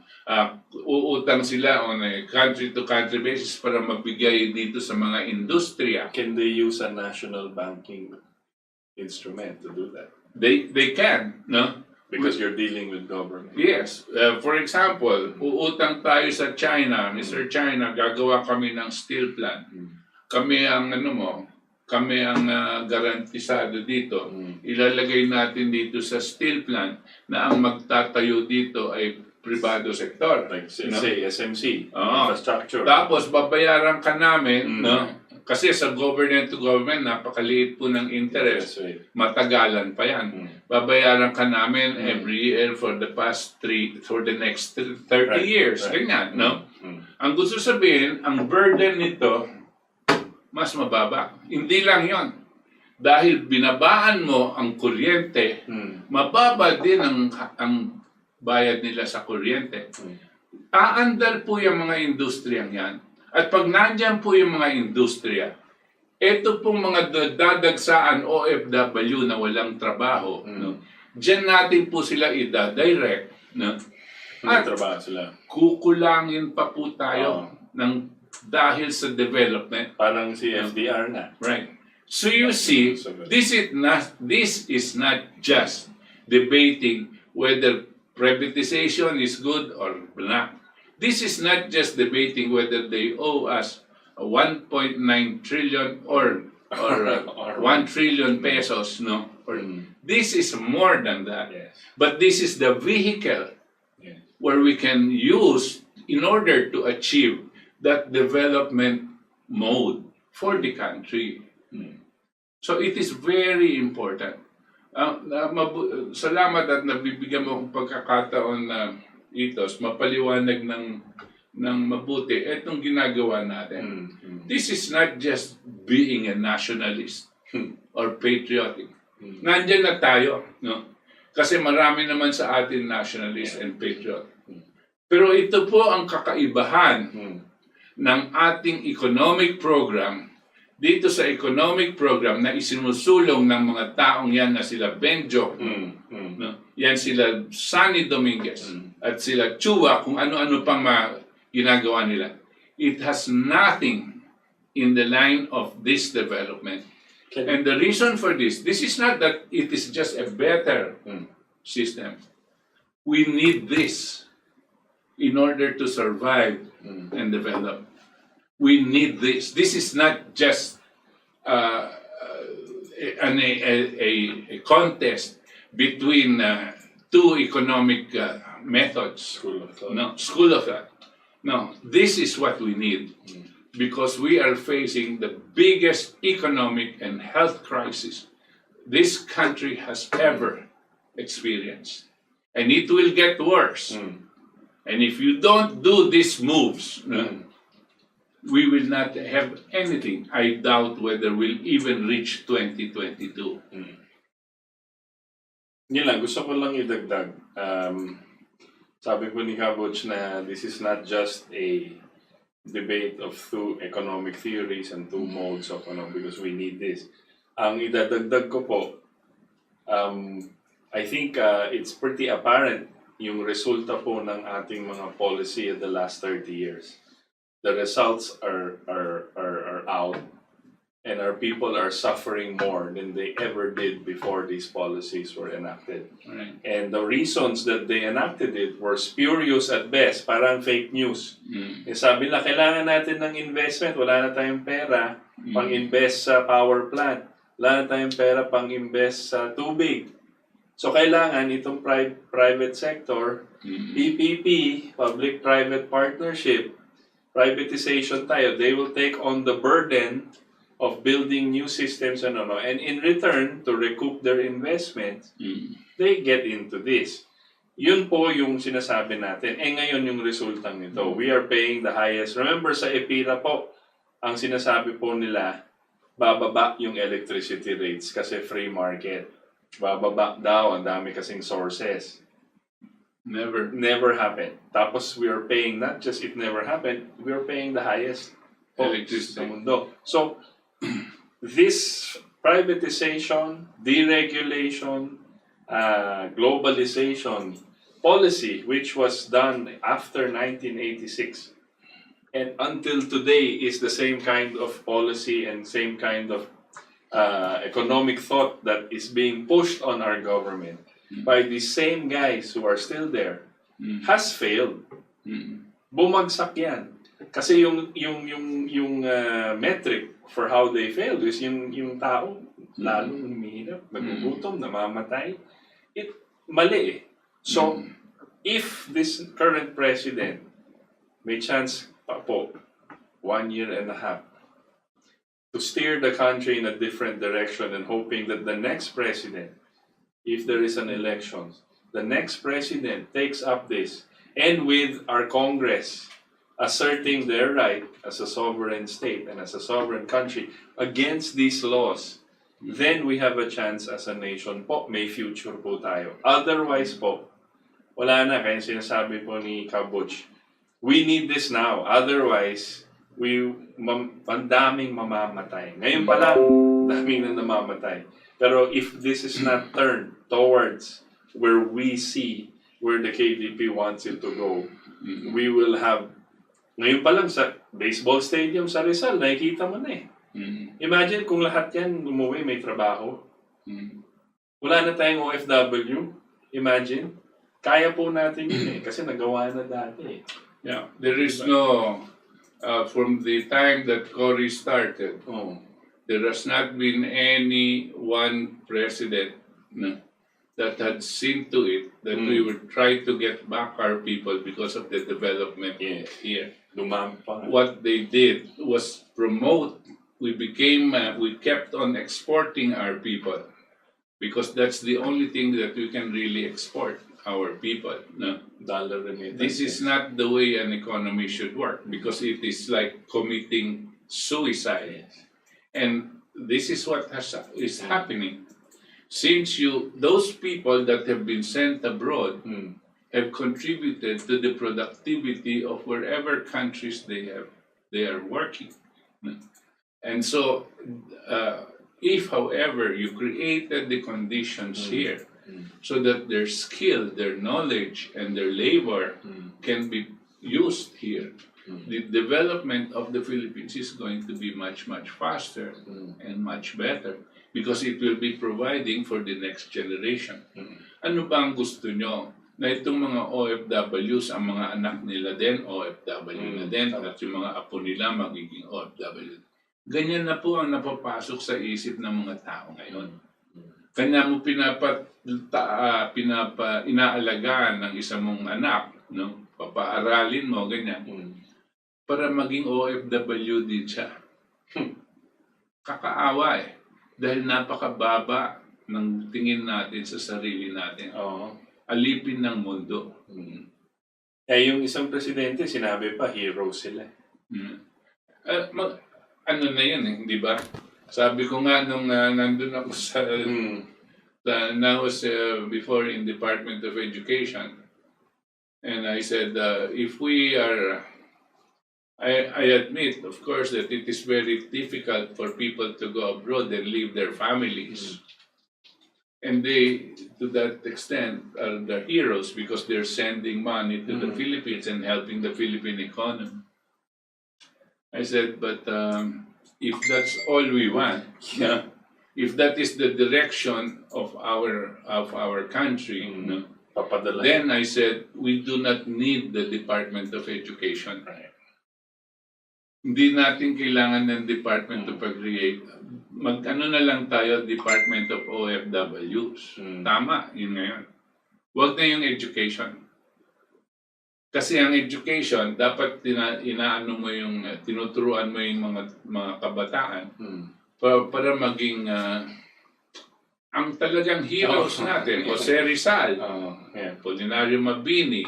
Uutang sila on a country-to-country basis para magbigay dito sa mga industriya. Can they use a national banking instrument to do that? They can, no? Because you're dealing with government. Yes. For example, uutang tayo sa China. Mr. China, gagawa kami ng steel plant. Kami ang kami ang garantisado dito. Ilalagay natin dito sa steel plant na ang magtatayo dito ay privado sektor. Like say SMC, Oo. infrastructure. Tapos babayaran ka namin, no? Kasi sa government to government, napakaliit po ng interest. Yes, right. Matagalan pa yan. Babayaran ka namin every year for the next 30 years. Right. Ganyan, no? Ang gusto sabihin, ang burden nito, mas mababa. Hindi lang yon. Dahil binabaan mo ang kuryente, mababa din ang bayad nila sa kuryente. Aandar po yung mga industriyang yan. At pag nandyan po yung mga industriya, ito pong mga dadagsaan OFW na walang trabaho, no? Diyan natin po sila ida-direct, no? At trabaho sila. kukulangin pa po tayo ng dahil sa development. Parang si FDR na. Right. So you see, this is not just debating whether privatization is good or not. This is not just debating whether they owe us 1.9 trillion or 1 trillion pesos, no? Or, this is more than that. Yes. But this is the vehicle Yes. where we can use in order to achieve that development mode for the country. So it is very important. Salamat at nabibigyan mo akong pagkakataon na itos, mapaliwanag ng mabuti itong ginagawa natin. This is not just being a nationalist or patriotic. Nandyan na tayo, no? Kasi marami naman sa atin nationalist and patriot. Pero ito po ang kakaibahan ng ating economic program. Dito sa economic program na isinusulong ng mga taong yan na sila Benjo, no? Yan sila Sunny Dominguez at sila Chua, kung ano-ano pang ginagawa nila. It has nothing in the line of this development. And the reason for this is not that it is just a better system. We need this in order to survive and develop. We need this. This is not just a contest between two economic methods. School of thought. No, this is what we need because we are facing the biggest economic and health crisis this country has ever experienced. And it will get worse. And if you don't do these moves, we will not have anything. I doubt whether we'll even reach 2022. Yun lang, gusto ko lang idagdag. Sabi po ni Kaboch na this is not just a debate of two economic theories and two modes of because we need this. Ang idadagdag ko po, I think it's pretty apparent yung resulta po ng ating mga policy in the last 30 years. The results are out, and our people are suffering more than they ever did before these policies were enacted. Right. And the reasons that they enacted it were spurious at best, parang fake news. Eh, sabi na, kailangan natin ng investment, wala na tayong pera pang-invest sa power plant, wala na tayong pera pang-invest sa tubig. So kailangan itong private sector, PPP, public-private partnership, privatization tayo, they will take on the burden of building new systems and in return to recoup their investment, they get into this. Yun po yung sinasabi natin. Ngayon yung resultang nito. We are paying the highest. Remember sa EPIRA po, ang sinasabi po nila, bababa yung electricity rates kasi free market. Bababa daw, ang dami kasing sources. Never happened. Tapos we are paying, not just it never happened, we are paying the highest electricity sa mundo. So, this privatization, deregulation, globalization policy which was done after 1986 and until today is the same kind of policy and same kind of economic thought that is being pushed on our government by the same guys who are still there has failed. Bumagsak yan. Kasi yung metric for how they failed is yung tao lalong humihirap, nagugutom, namamatay. Mali eh. So, if this current president may chance pa po 1 year and a half to steer the country in a different direction and hoping that the next president, if there is an election, the next president takes up this and with our Congress asserting their right as a sovereign state and as a sovereign country against these laws, then we have a chance as a nation po, may future po tayo. Otherwise po, wala na, kaya sinasabi po ni Kabuch, we need this now. Otherwise, ang daming mamamatay. Ngayon pa lang, daming na namamatay. Pero if this is not turned towards where we see where the KDP wants it to go, we will have, ngayon pa lang sa baseball stadium sa Rizal, nakikita mo na eh. Imagine kung lahat yan umuwi, may trabaho. Wala na tayong OFW. Imagine. Kaya po natin yun eh, kasi nagawa na dati eh. Yeah, there is no, from the time that Cory started, there has not been any one president that had seen to it that we would try to get back our people because of the development here. What they did was promote. We kept on exporting our people because that's the only thing that we can really export, our people. No? This is not the way an economy should work because it is like committing suicide. And this is what is happening. Since those people that have been sent abroad have contributed to the productivity of wherever countries they are working. And so, if, however, you created the conditions here so that their skill, their knowledge, and their labor can be used here, the development of the Philippines is going to be much, much faster and much better because it will be providing for the next generation. Ano ba ang gusto nyo? Na itong mga OFWs, ang mga anak nila din, OFW na din, at yung mga apo nila magiging OFW. Ganyan na po ang napapasok sa isip ng mga tao ngayon. Kanya mo inaalagaan ng isa mong anak, no? Papaaralin mo, ganyan. Para maging OFW din siya. Kakaawa eh. Dahil napakababa ng tingin natin sa sarili natin. Alipin ng mundo. Yung isang presidente, sinabi pa, hero sila. Ano na yun eh, di ba? Sabi ko nga nung nandun ako sa, I was before in Department of Education, and I said, if we are, I admit, of course, that it is very difficult for people to go abroad and leave their families. And they, to that extent, are the heroes because they're sending money to the Philippines and helping the Philippine economy. I said, but if that's all we want, if that is the direction of our country, then I said, we do not need the Department of Education. Hindi natin kailangan ng Department of Mag-ano na lang tayo, Department of OFWs. Tama, yun ngayon. Huwag na yung education. Kasi ang education, dapat inaano mo yung, tinuturuan mo yung mga kabataan para maging ang talagang heroes natin. Jose Rizal, Polinario Mabini,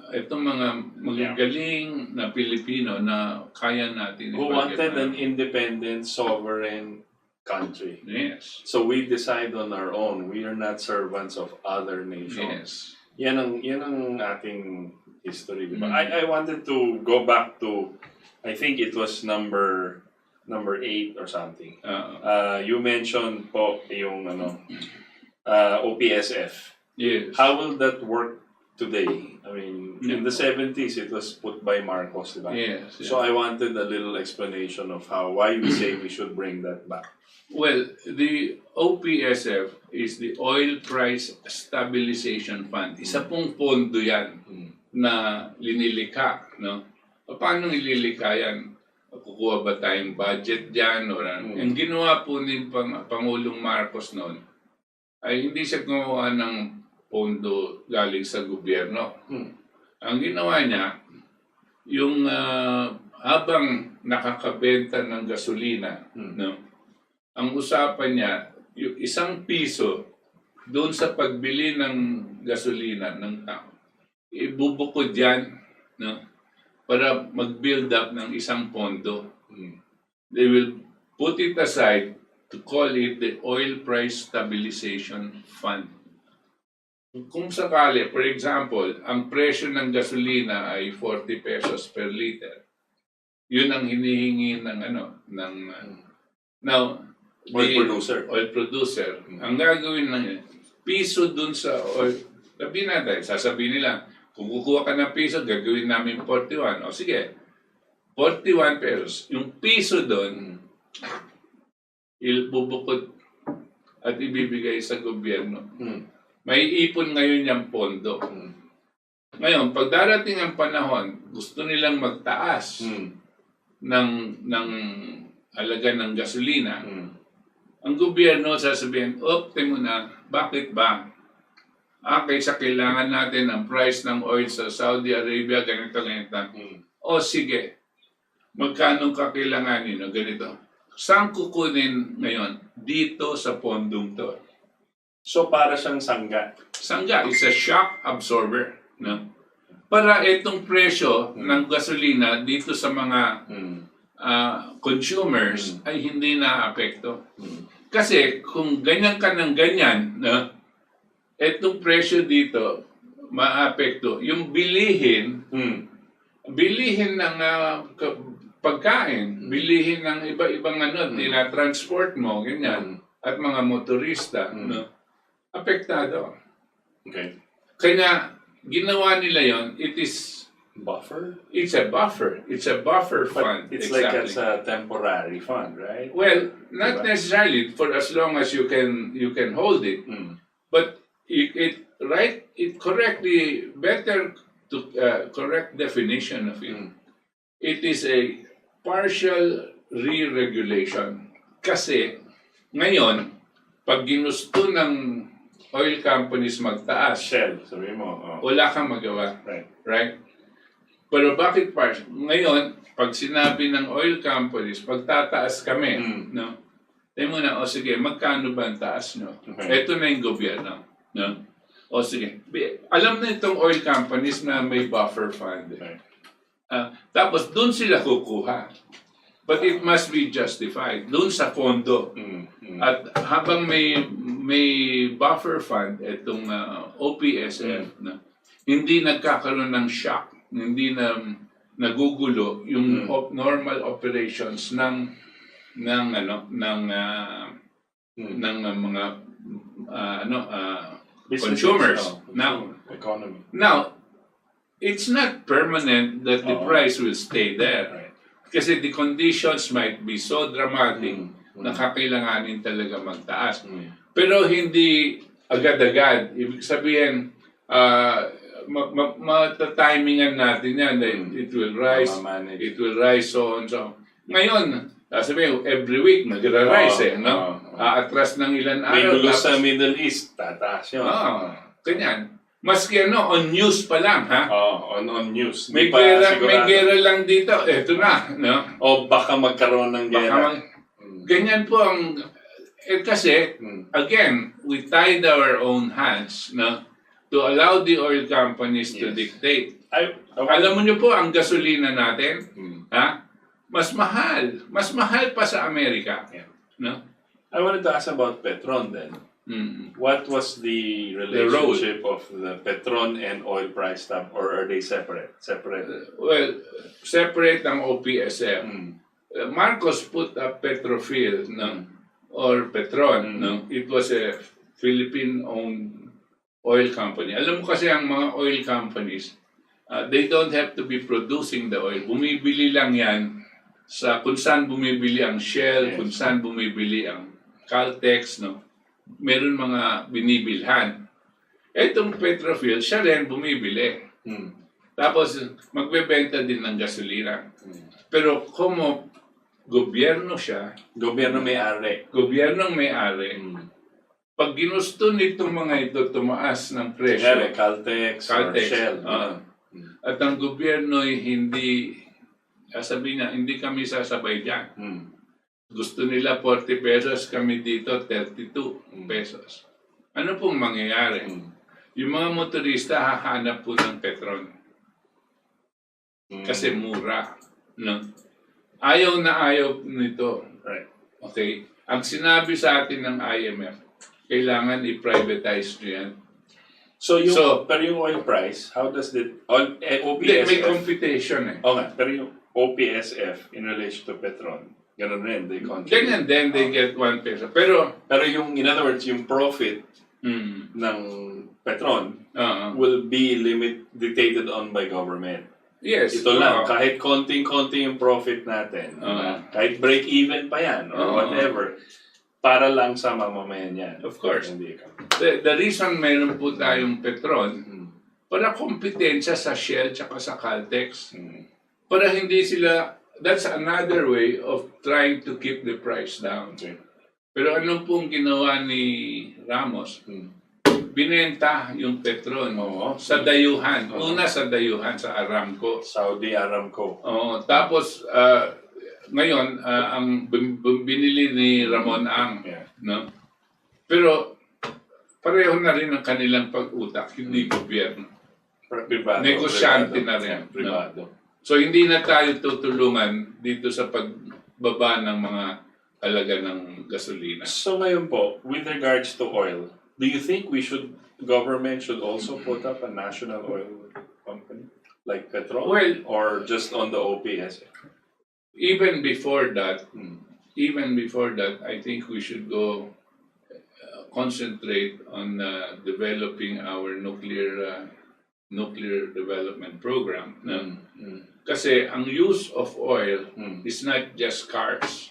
itong mga magagaling na Pilipino na kaya natin. Who wanted an independent, sovereign country. Yes. So we decide on our own. We are not servants of other nations. Yes. Yan ang ating history, di ba? I wanted to go back to, I think it was number 8 or something. You mentioned po yung OPSF. Yes. How will that work today? I mean, in the 70s, it was put by Marcos, diba? Yes. So I wanted a little explanation of why we say we should bring that back. Well, the OPSF is the Oil Price Stabilization Fund. Isa pong pondo yan na linilika. No? Paano nililika yan? Kukuha ba tayong budget dyan? Or, Ang ginawa po ni Pangulong Marcos noon ay hindi siya gumawa ng pondo galing sa gobyerno. Ang ginawa niya, yung habang nakakabenta ng gasolina, no? Ang usapan niya, yung ₱1 doon sa pagbili ng gasolina ng tao, ibubukod yan, no? Para mag-build up ng isang pondo. They will put it aside to call it the Oil Price Stabilization Fund. Kung sakali, for example, ang presyo ng gasolina ay 40 pesos per liter. Yun ang hinihingi ng now, Oil producer. Oil producer. Ang gagawin lang yan, piso dun sa oil. Sasabihin nila, kung kukuha ka ng piso, gagawin namin 41. O sige, 41 pesos. Yung piso dun, ibubukod at ibibigay sa gobyerno. May ipon ngayon yung pondo. Ngayon, pag darating ang panahon, gusto nilang magtaas ng halaga ng gasolina, ang gobyerno sasabihin, tingnan na, bakit ba? Kaysa kailangan natin ang price ng oil sa Saudi Arabia, ganito. O sige, magkano kakailanganin? Ganito. Saan kukunin ngayon? Dito sa pondong to. So para siyang sangga. Sangga is a shock absorber. No? Para itong presyo ng gasolina dito sa mga consumers ay hindi na-apekto. Kasi kung ganyan ka ng ganyan, no, itong presyo dito ma-apekto. Yung bilihin ng pagkain, bilihin ng iba-ibang transport mo, ganyan, at mga motorista, no, apektado. Okay. Kaya ginawa nila yon, it is Buffer? It's a buffer. It's a buffer fund. But it's like it's a temporary fund, right? Well, not necessarily for as long as you can hold it, but it correctly better to correct definition of it. It is a partial re-regulation. Kasi ngayon, pag ginusto ng oil companies magtaas, Shell, sabi mo. wala kang magawa. Right. Pero bakit partial? Ngayon, pag sinabi ng oil companies, pagtataas kami, no? Tayo muna, sige, magkano ba ang taas, no? Okay. Ito na yung gobyerno, no? O sige, alam na itong oil companies na may buffer fund. Right. Tapos, doon sila kukuha. But it must be justified. Doon sa pondo. At habang may buffer fund, itong OPSF, no? Hindi nagkakaroon ng shock, hindi na nagugulo yung normal operations ng mga consumers. Economy. Now, it's not permanent that the price will stay there. Right. Kasi the conditions might be so dramatic na kakailanganin talaga magtaas. Pero hindi agad-agad. Ibig sabihin, matatimingan natin yan. It will rise, it will rise, so on, so. Ngayon, sabihin, every week, nagra-rise no? Atras ng ilan araw. May gulo sa Middle East, tataas yun. Ganyan. Maski on news pa lang, ha? On news. May gera lang dito, eto na, no? O baka magkaroon ng gera. Ganyan po ang, kasi, again, we tied our own hands, no? To allow the oil companies to dictate. Alam mo niyo po, ang gasolina natin, ha? Mas mahal pa sa Amerika. No? I wanted to ask about Petron then. What was the relationship of the Petron and oil price tab, or are they separate? Well, separate ang OPSF. Marcos put up Petrofil, no? Or Petron. No? It was a Philippine-owned oil company. Alam mo kasi ang mga oil companies, they don't have to be producing the oil. Bumibili lang yan sa kung saan bumibili ang Shell, kung saan bumibili ang Caltex, no? Meron mga binibilhan. Itong Petrofuel, siya rin bumibili. Tapos magbebenta din ng gasolina. Pero como gobyerno siya, Gobyerno may-ari. gobyernong may-ari, pag ginusto nitong mga ito tumaas ng presyo, Kaya Caltex or Caltex, Shell. at ang gobyerno ay hindi, sasabihin niya, hindi kami sasabay dyan. Gusto nila 40 pesos, kami dito 32 pesos. Ano pong mangyayari? Yung mga motorista hahanap po ng petrol. Kasi mura. No? Ayaw na ayaw nito. Right. Okay? Ang sinabi sa atin ng IMF, kailangan i-privatize nyo yan. Pero yung oil price, how does the Hindi, OPSF? may computation eh. Pero yung OPSF in relation to Petron, ganun rin, they contribute. Ganyan din, they get 1 peso. Pero, yung, in other words, yung profit ng Petron will be dictated on by government. yes. Ito lang, kahit konting-konti yung profit natin, kahit break-even pa yan, or whatever, para lang sa mamamayan yan. Of course. Hindi ka. The reason meron po tayong Petron, para kompetensya sa Shell tsaka sa Caltex. Para hindi sila, that's another way of trying to keep the price down. Okay. Pero ano pong ginawa ni Ramos? Binenta yung Petron sa dayuhan. Una sa dayuhan, sa Aramco. Saudi Aramco. Tapos, ngayon, ang binili ni Ramon Ang. No? Pero, pareho na rin ang kanilang pag-utak, hindi gobyerno. Privado. Negosyante na rin. Privado. No? So, hindi na tayo tutulungan dito sa pagbaba ng mga halaga ng gasolina. So ngayon po, with regards to oil, do you think government should also put up a national oil company like Petron? Well, or just on the OPS? even before that, I think we should go concentrate on developing our nuclear development program. Kasi ang use of oil is not just cars.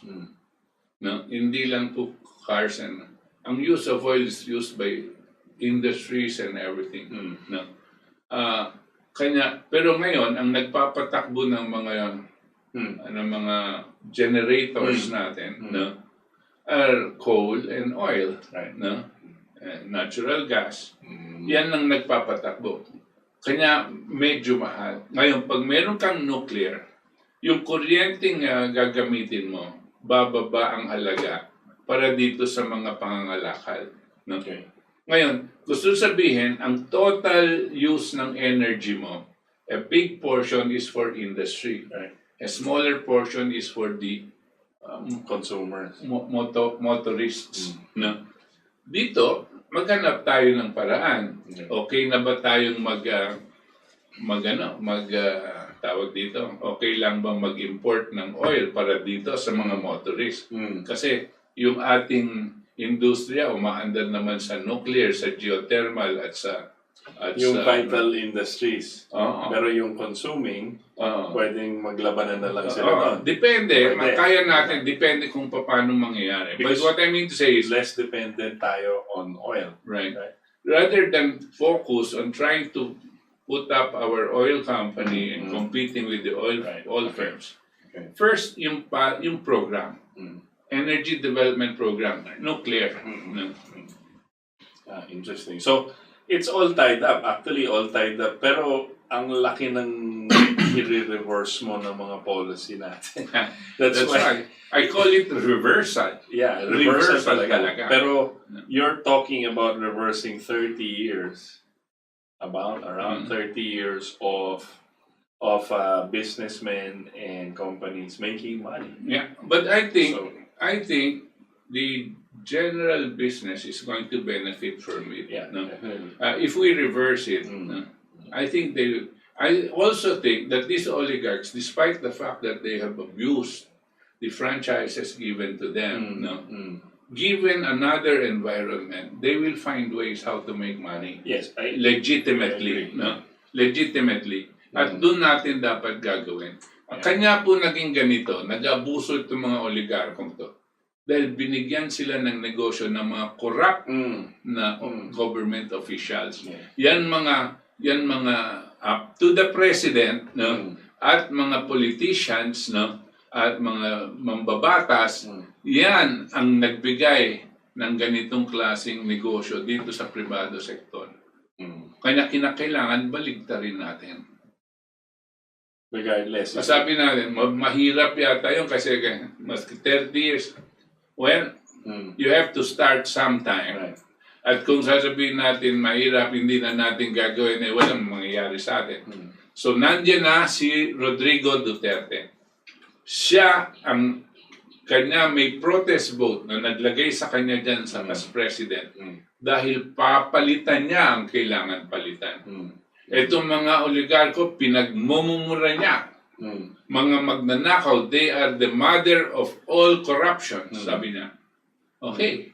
No, hindi lang po cars, and ang use of oil is used by industries and everything. No. Pero ngayon ang nagpapatakbo ng mga generators natin, no, are coal and oil, Right. no, natural gas. Yan ang nagpapatakbo. Kanya medyo mahal. Ngayon, pag meron kang nuclear, yung kuryenteng gagamitin mo, bababa ang halaga para dito sa mga pangangalakal. No? Okay. Ngayon, gusto sabihin, ang total use ng energy mo, a big portion is for industry. Right. A smaller portion is for the Consumers. motorists. No? Dito, maghanap tayo ng paraan. Okay na ba tayong tawag dito, okay lang bang mag-import ng oil para dito sa mga motorists? Kasi yung ating industriya umaandar naman sa nuclear, sa geothermal at Yung vital industries. Oo. Pero yung consuming, pwedeng maglabanan na lang sila. Oo, depende. Pwede. Kaya natin, depende kung paano mangyayari. But Because what I mean to say is, Less dependent tayo on oil. right, rather than focus on trying to put up our oil company and competing with the oil firms. Okay. First, yung program, energy development program, nuclear. No? Interesting. So, it's all tied up. Actually, all tied up. Pero, ang laki ng i-reverse mo ng mga policy natin. That's why I call it reversal. Yeah, reversal talaga. Pero, you're talking about reversing 30 years. Around 30 years of businessmen and companies making money. Yeah, but I think the general business is going to benefit from it. Yeah, No? definitely. If we reverse it, no? I also think that these oligarchs, despite the fact that they have abused the franchises given to them, no? given another environment, they will find ways how to make money. Yes, I Legitimately, agree. no? Legitimately. At doon natin dapat gagawin. Kanya po naging ganito, nag-abuso itong mga oligarkong to. Dahil binigyan sila ng negosyo ng mga corrupt na government officials. Yan mga up to the president, no? At mga politicians, no? At mga mambabatas, yan ang nagbigay ng ganitong klaseng negosyo dito sa pribado sektor. Kaya kinakailangan baligtarin natin. Regardless. Sabi natin, mahirap yata yun kasi maski 30 years. Well, you have to start sometime. Right. At kung sasabihin natin mahirap, hindi na natin gagawin, walang mangyayari sa atin. So, nandiyan na si Rodrigo Duterte. Siya kanya may protest vote na naglagay sa kanya dyan sa as president dahil papalitan niya ang kailangan palitan. Itong mga oligarko, pinagmumura niya. Mga magnanakaw, they are the mother of all corruption, sabi niya. Okay,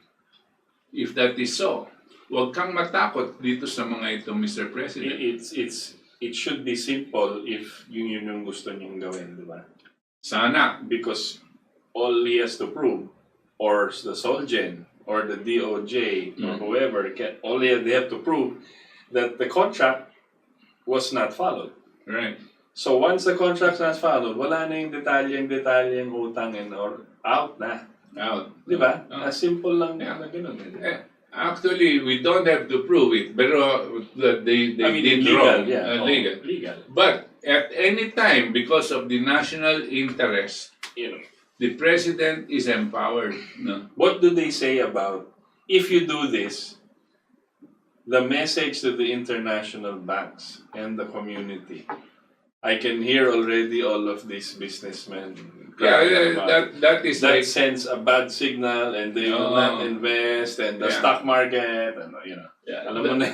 if that is so, huwag kang matakot dito sa mga ito, Mr. President. It should be simple if yun yung gusto niyong gawin, di ba? Sana. Because all he has to prove, or the SecGen, or the DOJ, or whoever, they have to prove that the contract was not followed. Right. So once the contract is not followed, wala na yung detalyeng utang or out na. Out. Di ba? As simple lang na ganun. Actually, we don't have to prove it, pero they did legal, wrong. yeah. Legal. But at any time, because of the national interest, the president is empowered. No? What do they say about, if you do this, the message to the international banks and the community? I can hear already all of these businessmen. That sends a bad signal, and they will not invest, and the stock market, and alam mo na.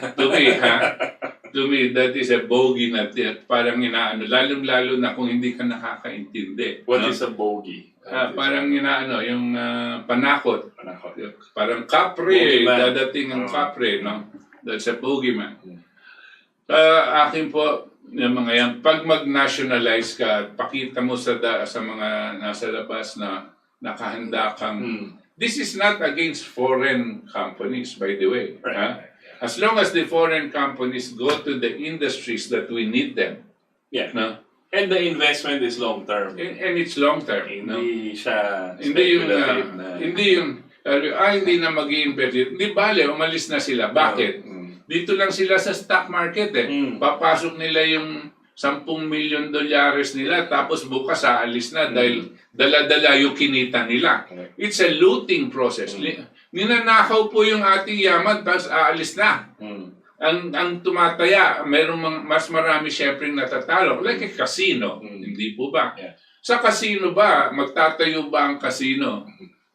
To me, that is a bogey na parang inaano, lalong-lalo na kung hindi ka nakakaintindi. What is a bogey? Parang inaano, yung panakot. Parang kapre, dadating ang kapre, no? That's a bogeyman. Akin po, yung mga yan, pag mag-nationalize ka, pakita mo sa mga nasa labas na nakahanda kang... This is not against foreign companies, by the way. Right. As long as the foreign companies go to the industries that we need them. Yeah. No? And the investment is long-term. And it's long-term. Hindi siya Hindi speculative na... Hindi na mag-i-invest. Hindi bale, umalis na sila. Bakit? Dito lang sila sa stock market Papasok nila yung $10 million nila, tapos bukas aalis na dahil dala-dala yung kinita nila. It's a looting process. Ninanakaw po yung ating yaman, tapos aalis na. Ang tumataya, merong mas marami syempre natatalo. Like a casino, hindi po ba? Sa casino ba, magtatayo ba ang casino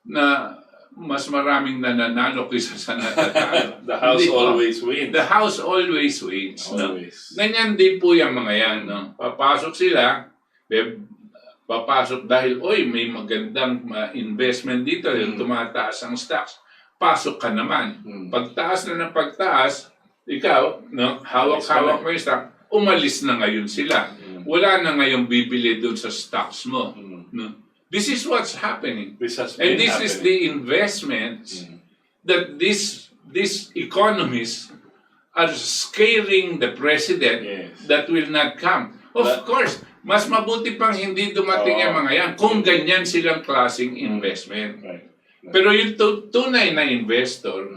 na mas maraming nananalo kaysa sa natatalo? The house always wins. The house always wins. Always. No? Ganyan din po yung mga yan. No? Papasok sila, dahil, may magandang investment dito, yung tumataas ang stocks. Pasok ka naman. Pagtaas na ng pagtaas, ikaw, no, hawak-hawak mo yung stock, umalis na ngayon sila. Wala na ngayong bibili doon sa stocks mo. No? This is what's happening. This is the investments that these economists are scaring the president that will not come. Of course, mas mabuti pang hindi dumating yung mga yan kung ganyan silang klaseng investment. Pero yung tunay na investor,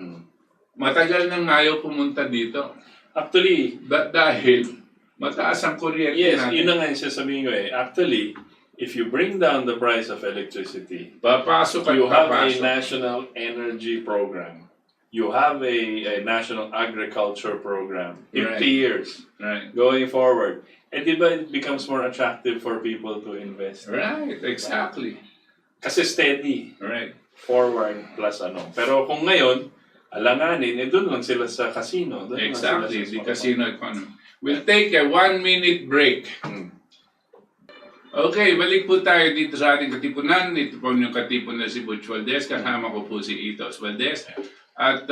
matagal nang ayaw pumunta dito. Actually, dahil mataas ang kuryente natin. Yun na nga yung sasabihin ko Actually, if you bring down the price of electricity, you have a national energy program. You have a national agriculture program. 50 years going forward. And it becomes more attractive for people to invest. Right, exactly. Kasi steady. Right. Forward plus Pero kung ngayon, alanganin, doon lang sila sa casino. Exactly, the casino economy. We'll take a 1-minute break. Okay, balik po tayo dito sa ating katipunan. Ito po yung katipunan si Butch Valdes. Kasama ko po si Itos Valdes. At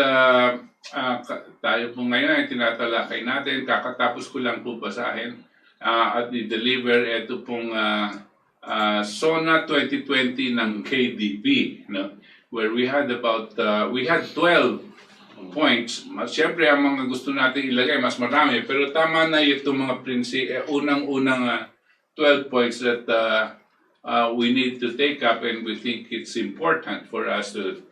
tayo po ngayon ay tinatalakay natin. Kakatapos ko lang po basahin at i-deliver ito pong SONA 2020 ng KDP. No? Where we had we had 12 points. Siyempre, ang mga gusto natin ilagay, mas marami. Pero tama na itong mga unang-unang 12 points that we need to take up, and we think it's important for us to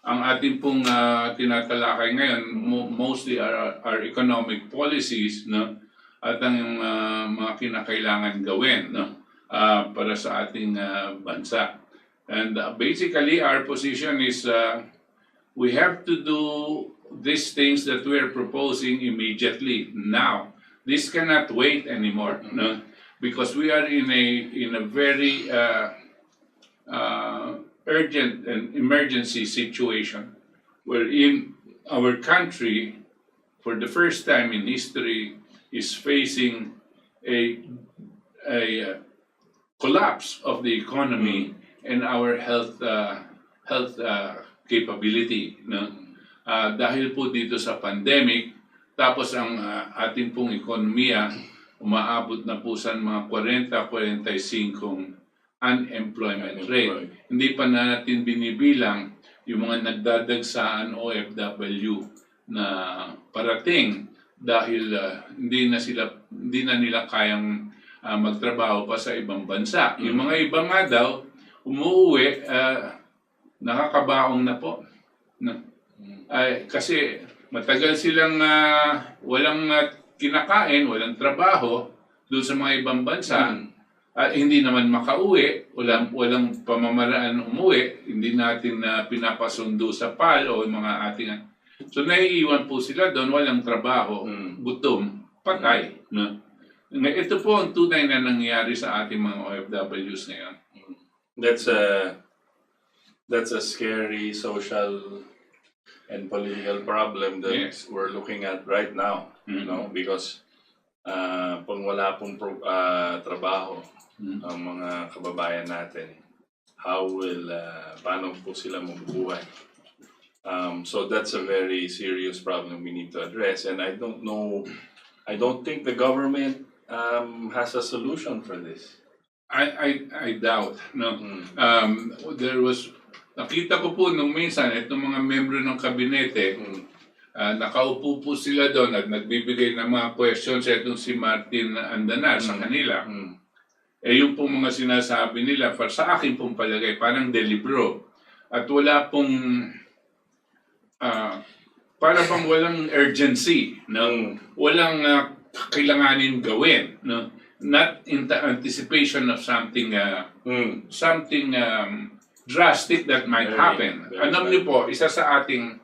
ang ating pong tinatalakay ngayon mostly our economic policies, no, at ang mga kinakailangan gawin, no, para sa ating bansa. And basically our position is we have to do these things that we are proposing immediately now. This cannot wait anymore, no? Because we are in a very urgent and emergency situation wherein our country, for the first time in history, is facing a collapse of the economy and our health capability, no? Dahil po dito sa pandemic. Tapos ang ating pong ekonomiya umaabot na po sa mga 40-45 unemployment rate. Hindi pa natin binibilang yung mga nagdadagsaan OFW na parating dahil hindi na nila kayang magtrabaho pa sa ibang bansa. Yung mga iba nga daw umuuwi, nakakabaong na po. Kasi matagal silang walang kinakain, walang trabaho doon sa mga ibang bansa. At hindi naman makauwi, walang pamamaraan umuwi, hindi natin pinapasundo sa PAL o mga ating. So naiiwan po sila doon, walang trabaho, gutom, patay. No? Ito po ang tunay na nangyayari sa ating mga OFWs ngayon. That's a scary social and political problem that we're looking at right now, you know, because pag wala pong trabaho ang mga kababayan natin, paano po sila mabubuhay? So that's a very serious problem we need to address, and I don't think the government has a solution for this. I doubt, no. Nakita ko po nung minsan itong mga membro ng kabinete, nakaupo po sila doon at nagbibigay ng mga questions itong si Martin Andanar sa kanila. Yung pong mga sinasabi nila, sa akin pong palagay, parang delibro. At wala pong, para bang walang urgency, no? Walang kailanganin gawin, no? Not in the anticipation of something drastic that might happen. Alam niyo po, isa sa ating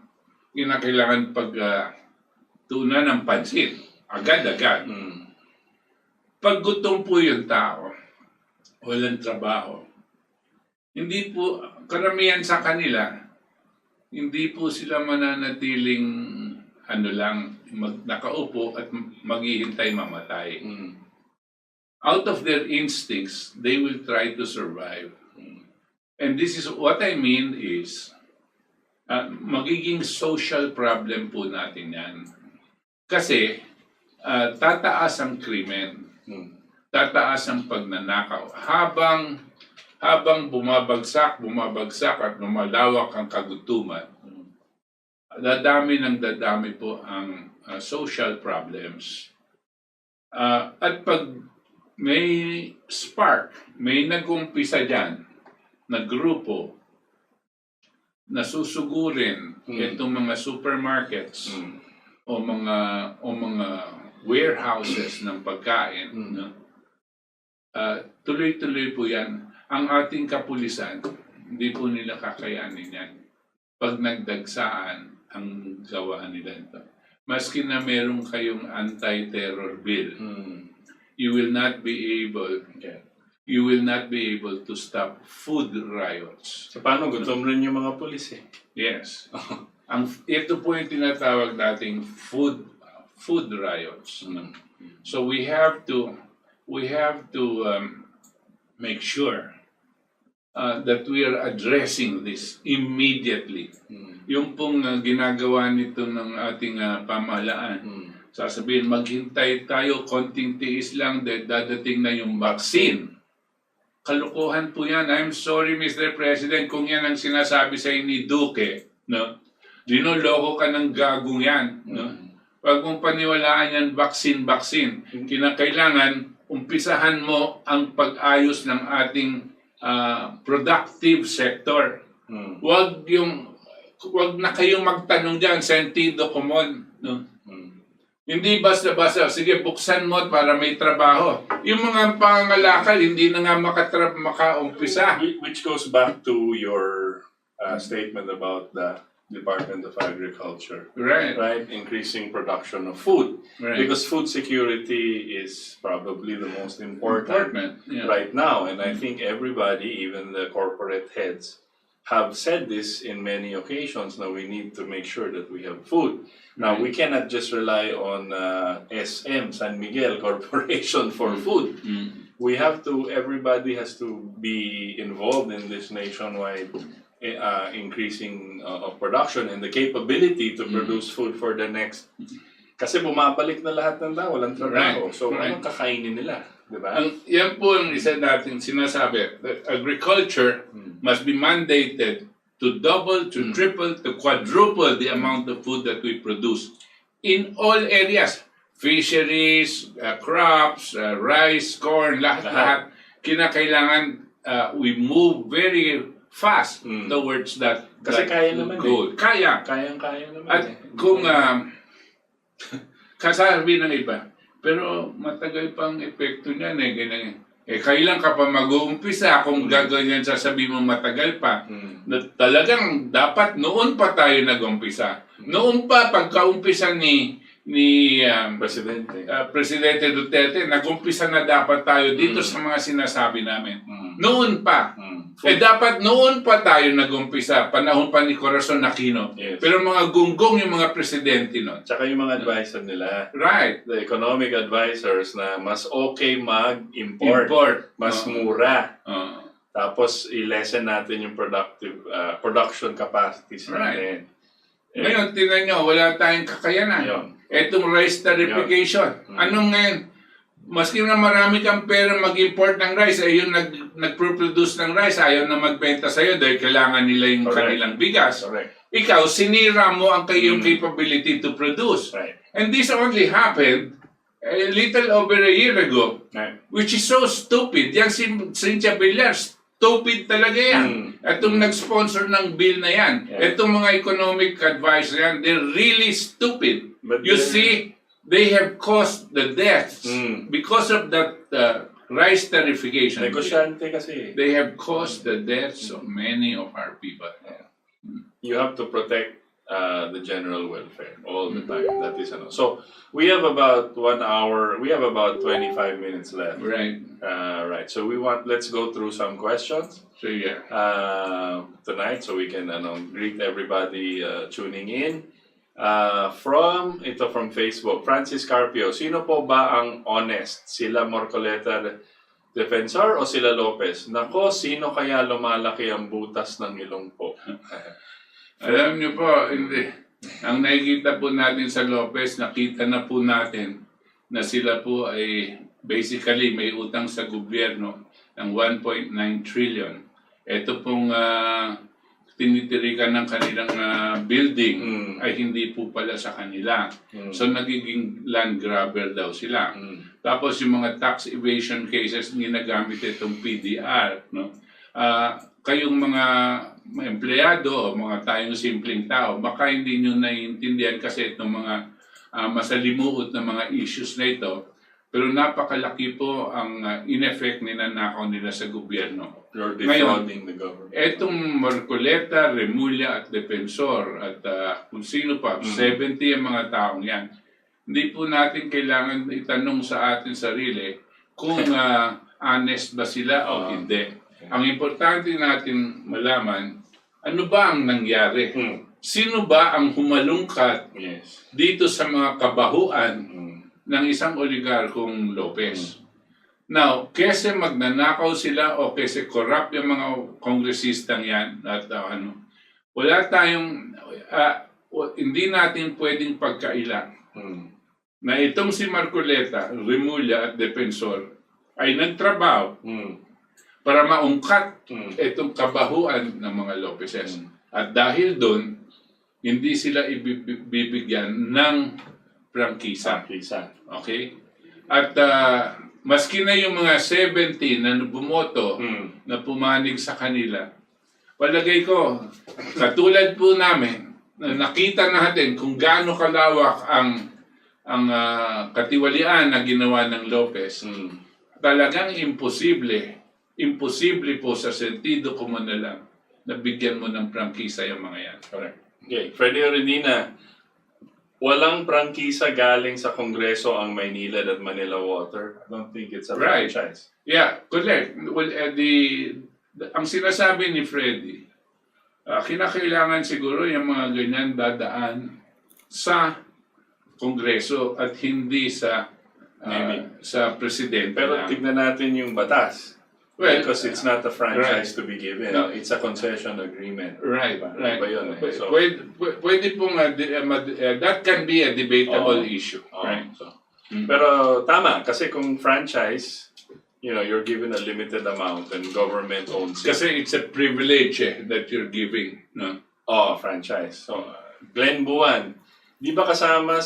kinakailangan tuunan ng pansin, agad-agad. Pag gutom po yung tao, walang trabaho, hindi po, karamihan sa kanila, hindi po sila mananatiling nakaupo at maghihintay mamatay. Out of their instincts, they will try to survive. And this is what I mean is, magiging social problem po natin yan. Kasi, tataas ang krimen, tataas ang pagnanakaw. Habang bumabagsak at lumalawak ang kagutuman, dadami po ang social problems. At pag may spark, may nag-umpisa dyan, na grupo na susugurin itong mga supermarkets o mga warehouses ng pagkain, no? Tuloy-tuloy po yan. Ang ating kapulisan, hindi po nila kakayanin yan. Pag nagdagsaan ang gawaan nila ito. Maski na meron kayong anti-terror bill, you will not be able to stop food riots. So paano gutom rin yung mga pulis eh? Yes. Ito po yung tinatawag nating food riots. So we have to we have to make sure that we are addressing this immediately. Yung pong ginagawa nito ng ating pamahalaan, sasabihin, maghintay tayo, konting tiis lang, dadating na yung vaccine. Kalokohan po yan. I'm sorry, Mr. President, kung yan ang sinasabi sa ni Duque, no? Dinoloko ka ng gagong yan, no? Huwag mong paniwalaan yan, vaccine. Kinakailangan, umpisahan mo ang pag-ayos ng ating productive sector. Huwag na kayong magtanong diyan, sentido común, no? Hindi basta-basta, sige, buksan mo para may trabaho. Yung mga pangangalakal, hindi na nga makaumpisa. Which goes back to your statement about the Department of Agriculture. Right. Increasing production of food. Right. Because food security is probably the most important Yeah. right now. And I think everybody, even the corporate heads, have said this in many occasions. Now we need to make sure that we have food. Now we cannot just rely on SM, San Miguel Corporation for food. We have to, everybody has to be involved in this nationwide increasing of production and the capability to produce food for the next. Kasi bumabalik na lahat ng tao, walang trabaho. So anong kakainin nila? Diba? Yan po ang isa natin sinasabi. That agriculture must be mandated to double, to triple, to quadruple the amount of food that we produce in all areas. Fisheries, crops, rice, corn, lahat. Kinakailangan we move very fast towards that. Kasi kaya naman goal. Kaya. Kayang-kaya naman. At kung kasabi ng iba, pero matagal pang epekto niyan ganyan. Kailan ka pa mag-uumpisa kung gagawin yan, sasabihin mo matagal pa. Na talagang dapat noon pa tayo nag-umpisa. Noon pa, pagka-umpisa ni Presidente Duterte, nag-umpisa na dapat tayo dito sa mga sinasabi namin. Noon pa. Dapat noon pa tayo nag-umpisa, panahon pa ni Corazon Aquino. Yes. Pero mga gunggong yung mga presidente nun. Tsaka yung mga advisor nila. Right. The economic advisors na mas okay mag-import. Mas mura. Tapos i-lessen natin yung production capacities natin. Ngayon, tingnan nyo, wala tayong kakayanan. Etong rice tarification. Anong ngayon? Maski na marami kang pera mag-import ng rice, yung nag-produce ng rice, ayaw na magbenta sa'yo dahil kailangan nila yung kanilang bigas. Ikaw, sinira mo ang kayong capability to produce. And this only happened a little over a year ago, which is so stupid. Yang si Cynthia Villar, stupid talaga yan. Itong nag-sponsor ng bill na yan. Itong mga economic advisors yan, they're really stupid. You see, they have caused the deaths because of that rice tarification. Negosyante kasi. They have caused the deaths of many of our people. You have to protect the general welfare all the time. That is enough. So we have about 1 hour. We have about 25 minutes left. Right. Right. So let's go through some questions. So yeah. Tonight, so we can greet everybody tuning in. From Facebook, Francis Carpio, sino po ba ang honest? Sila Morcoleta Defensor o sila Lopez? Nako, sino kaya lumalaki ang butas ng ilong po? Alam niyo po, hindi. Ang nakikita po natin sa Lopez, nakita na po natin na sila po ay basically may utang sa gobyerno ng 1.9 trillion. Ito pong tinitirikan ng kanilang building ay hindi po pala sa kanila. So nagiging land grabber daw sila. Tapos yung mga tax evasion cases, ginagamit itong PDR. No? Kayong mga empleyado o mga tayong simpleng tao, baka hindi nyo naiintindihan kasi itong mga masalimuot na mga issues na ito. Pero napakalaki po ang in-effect ninanakaw nila sa gobyerno. You're defrauding the government. Etong Marcoleta, Remulla at Defensor at kung sino pa, 70 ang mga taong yan. Hindi po natin kailangan itanong sa ating sarili kung honest ba sila o hindi. Ang importante natin malaman, ano ba ang nangyari? Sino ba ang humalungkat dito sa mga kabahuan ng isang oligarkong Lopez? Now, kesa magnanakaw sila o kesa corrupt yung mga kongresistang yan at wala tayong, hindi natin pwedeng pagkailan na itong si Marcoleta, Remulla at Defensor ay nagtrabaho para maungkat itong kabahuan ng mga Lopezes. At dahil doon, hindi sila ibibigyan ng prangkisa. Okay? At maski na yung mga 70 na bumoto na pumanig sa kanila, palagay ko, katulad po namin, nakita natin kung gaano kalawak ang katiwalian na ginawa ng Lopez. Talagang imposible po sa sentido komunal lang na bigyan mo ng prangkisa yung mga yan. Correct. Okay, Freddy Oredina, walang prangkisa galing sa Kongreso ang Maynila at Manila Water. I don't think it's a franchise. Yeah, correct. Well, ang sinasabi ni Freddy, kinakailangan siguro yung mga ganyan dadaan sa Kongreso at hindi sa presidente. Pero tignan natin yung batas. Well, because it's not a franchise to be given. No, it's a concession agreement. Right. Ba yun, eh? So, pwede pong that can be a debatable issue. Right. So, pero tama, kasi kung franchise, you're given a limited amount and government owns it. Kasi it's a privilege that you're giving. No? Franchise. So, Glenn Buwan, di ba nakasama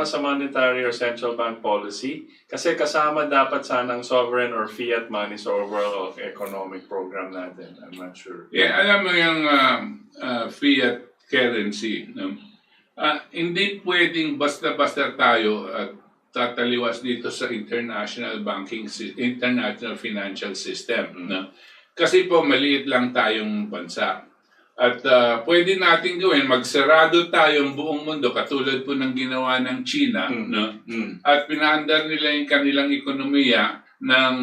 sa monetary or central bank policy? Kasi kasama dapat sanang sovereign or fiat money sa overall economic program natin. I'm not sure. Yeah, alam mo yung fiat currency. No? Hindi pwedeng basta-basta tayo at tataliwas dito sa international financial system. No? Kasi po maliit lang tayong bansa. At pwede natin gawin, magsarado tayong buong mundo katulad po ng ginawa ng China. No? At pinaandar nila yung kanilang ekonomiya ng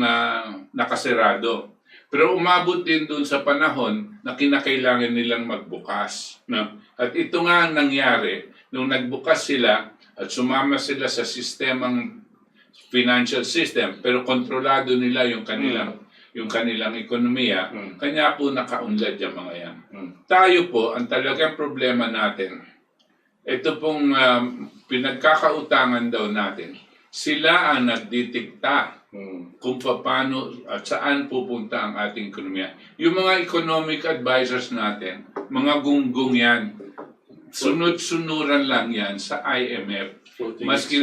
nakasarado. Pero umabot din doon sa panahon na kinakailangan nilang magbukas. No? At ito nga ang nangyari, nung nagbukas sila at sumama sila sa sistemang financial system, pero kontrolado nila yung kanilang ekonomiya, kanya po nakaunlad yung mga yan. Tayo po, ang talagang problema natin, ito pong pinagkakautangan daw natin, sila ang nagditikta kung paano at saan pupunta ang ating ekonomiya. Yung mga economic advisors natin, mga gunggong yan, sunod-sunuran lang yan sa IMF. Maski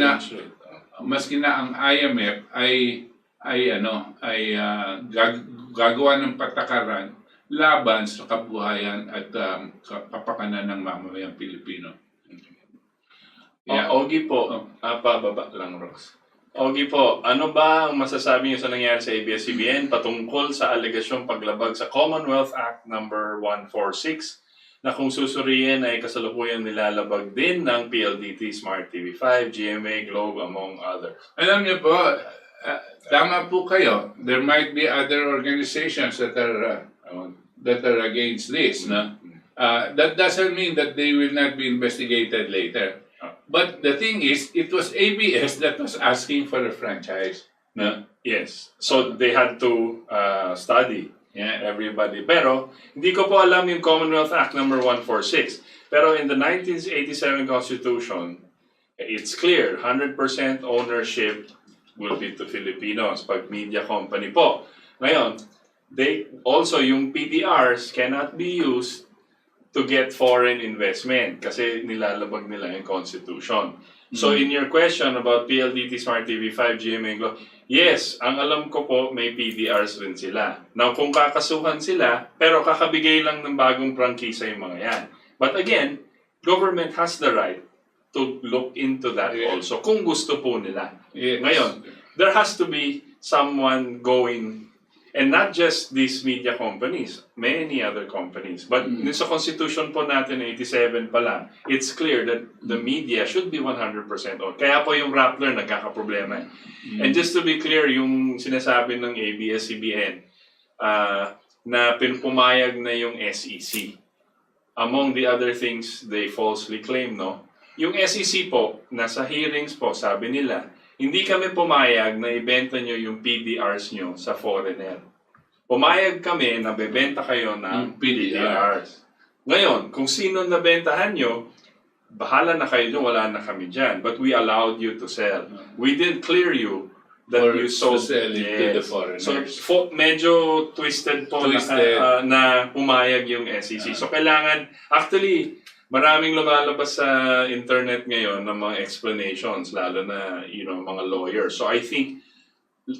na ang IMF ay gagawa ng patakaran laban sa kabuhayan at kapakanan ng mamamayang Pilipino. Yeah. Ogie po, pababa lang, Rox. Ogie po, ano ba ang masasabi niyo sa nangyari sa ABS-CBN patungkol sa alegasyong paglabag sa Commonwealth Act number 146 na kung susuriin ay kasalukuyan nilalabag din ng PLDT, Smart TV5, GMA, Globe, among others? Alam niyo po, tama po kayo. There might be other organizations that are against this. No? That doesn't mean that they will not be investigated later. But the thing is, it was ABS that was asking for a franchise. No? Yes. So they had to study everybody. Pero hindi ko po alam yung Commonwealth Act number 146. Pero in the 1987 Constitution, it's clear, 100% ownership will be to Filipinos pag media company po. Ngayon, yung PDRs cannot be used to get foreign investment kasi nilalabag nila yung Constitution. So in your question about PLDT, Smart TV5, GMA, yes, ang alam ko po may PDRs rin sila. Now kung kakasuhan sila, pero kakabigay lang ng bagong prangkisa yung mga yan. But again, government has the right to look into that also kung gusto po nila. Ngayon, there has to be someone going, and not just these media companies, many other companies. But sa Constitution po natin, 87 pa lang, it's clear that the media should be 100% owned. Kaya po yung Rappler nagkakaproblema. And just to be clear, yung sinasabi ng ABS-CBN, na pumayag na yung SEC. Among the other things they falsely claim, no? Yung SEC po, nasa hearings po, sabi nila, Hindi kami pumayag na ibenta nyo yung PDRs nyo sa foreigner. Pumayag kami na bebenta kayo ng PDRs. Ngayon, kung sino nabentahan nyo, bahala na kayo dyan, wala na kami dyan. But we allowed you to sell. We didn't clear you that Or you sold. to sell it to the foreigners. So, medyo twisted po na pumayag yung SEC. So, kailangan, actually, maraming lumalabas sa internet ngayon ng mga explanations, lalo na mga lawyers. So I think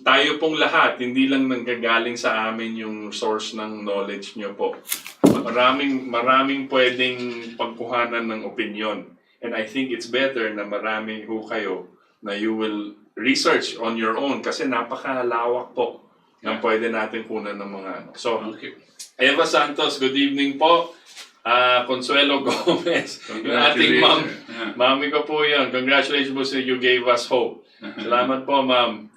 tayo pong lahat, hindi lang nanggagaling sa amin yung source ng knowledge nyo po. Maraming pwedeng pagkuhanan ng opinion. And I think it's better na marami kayo na you will research on your own kasi napakalawak po ng pwede natin kunan ng mga So, Eva Santos, good evening po. Consuelo Gomez, yung ating mami ko po yan. Congratulations po sa you gave us hope. Salamat po, ma'am.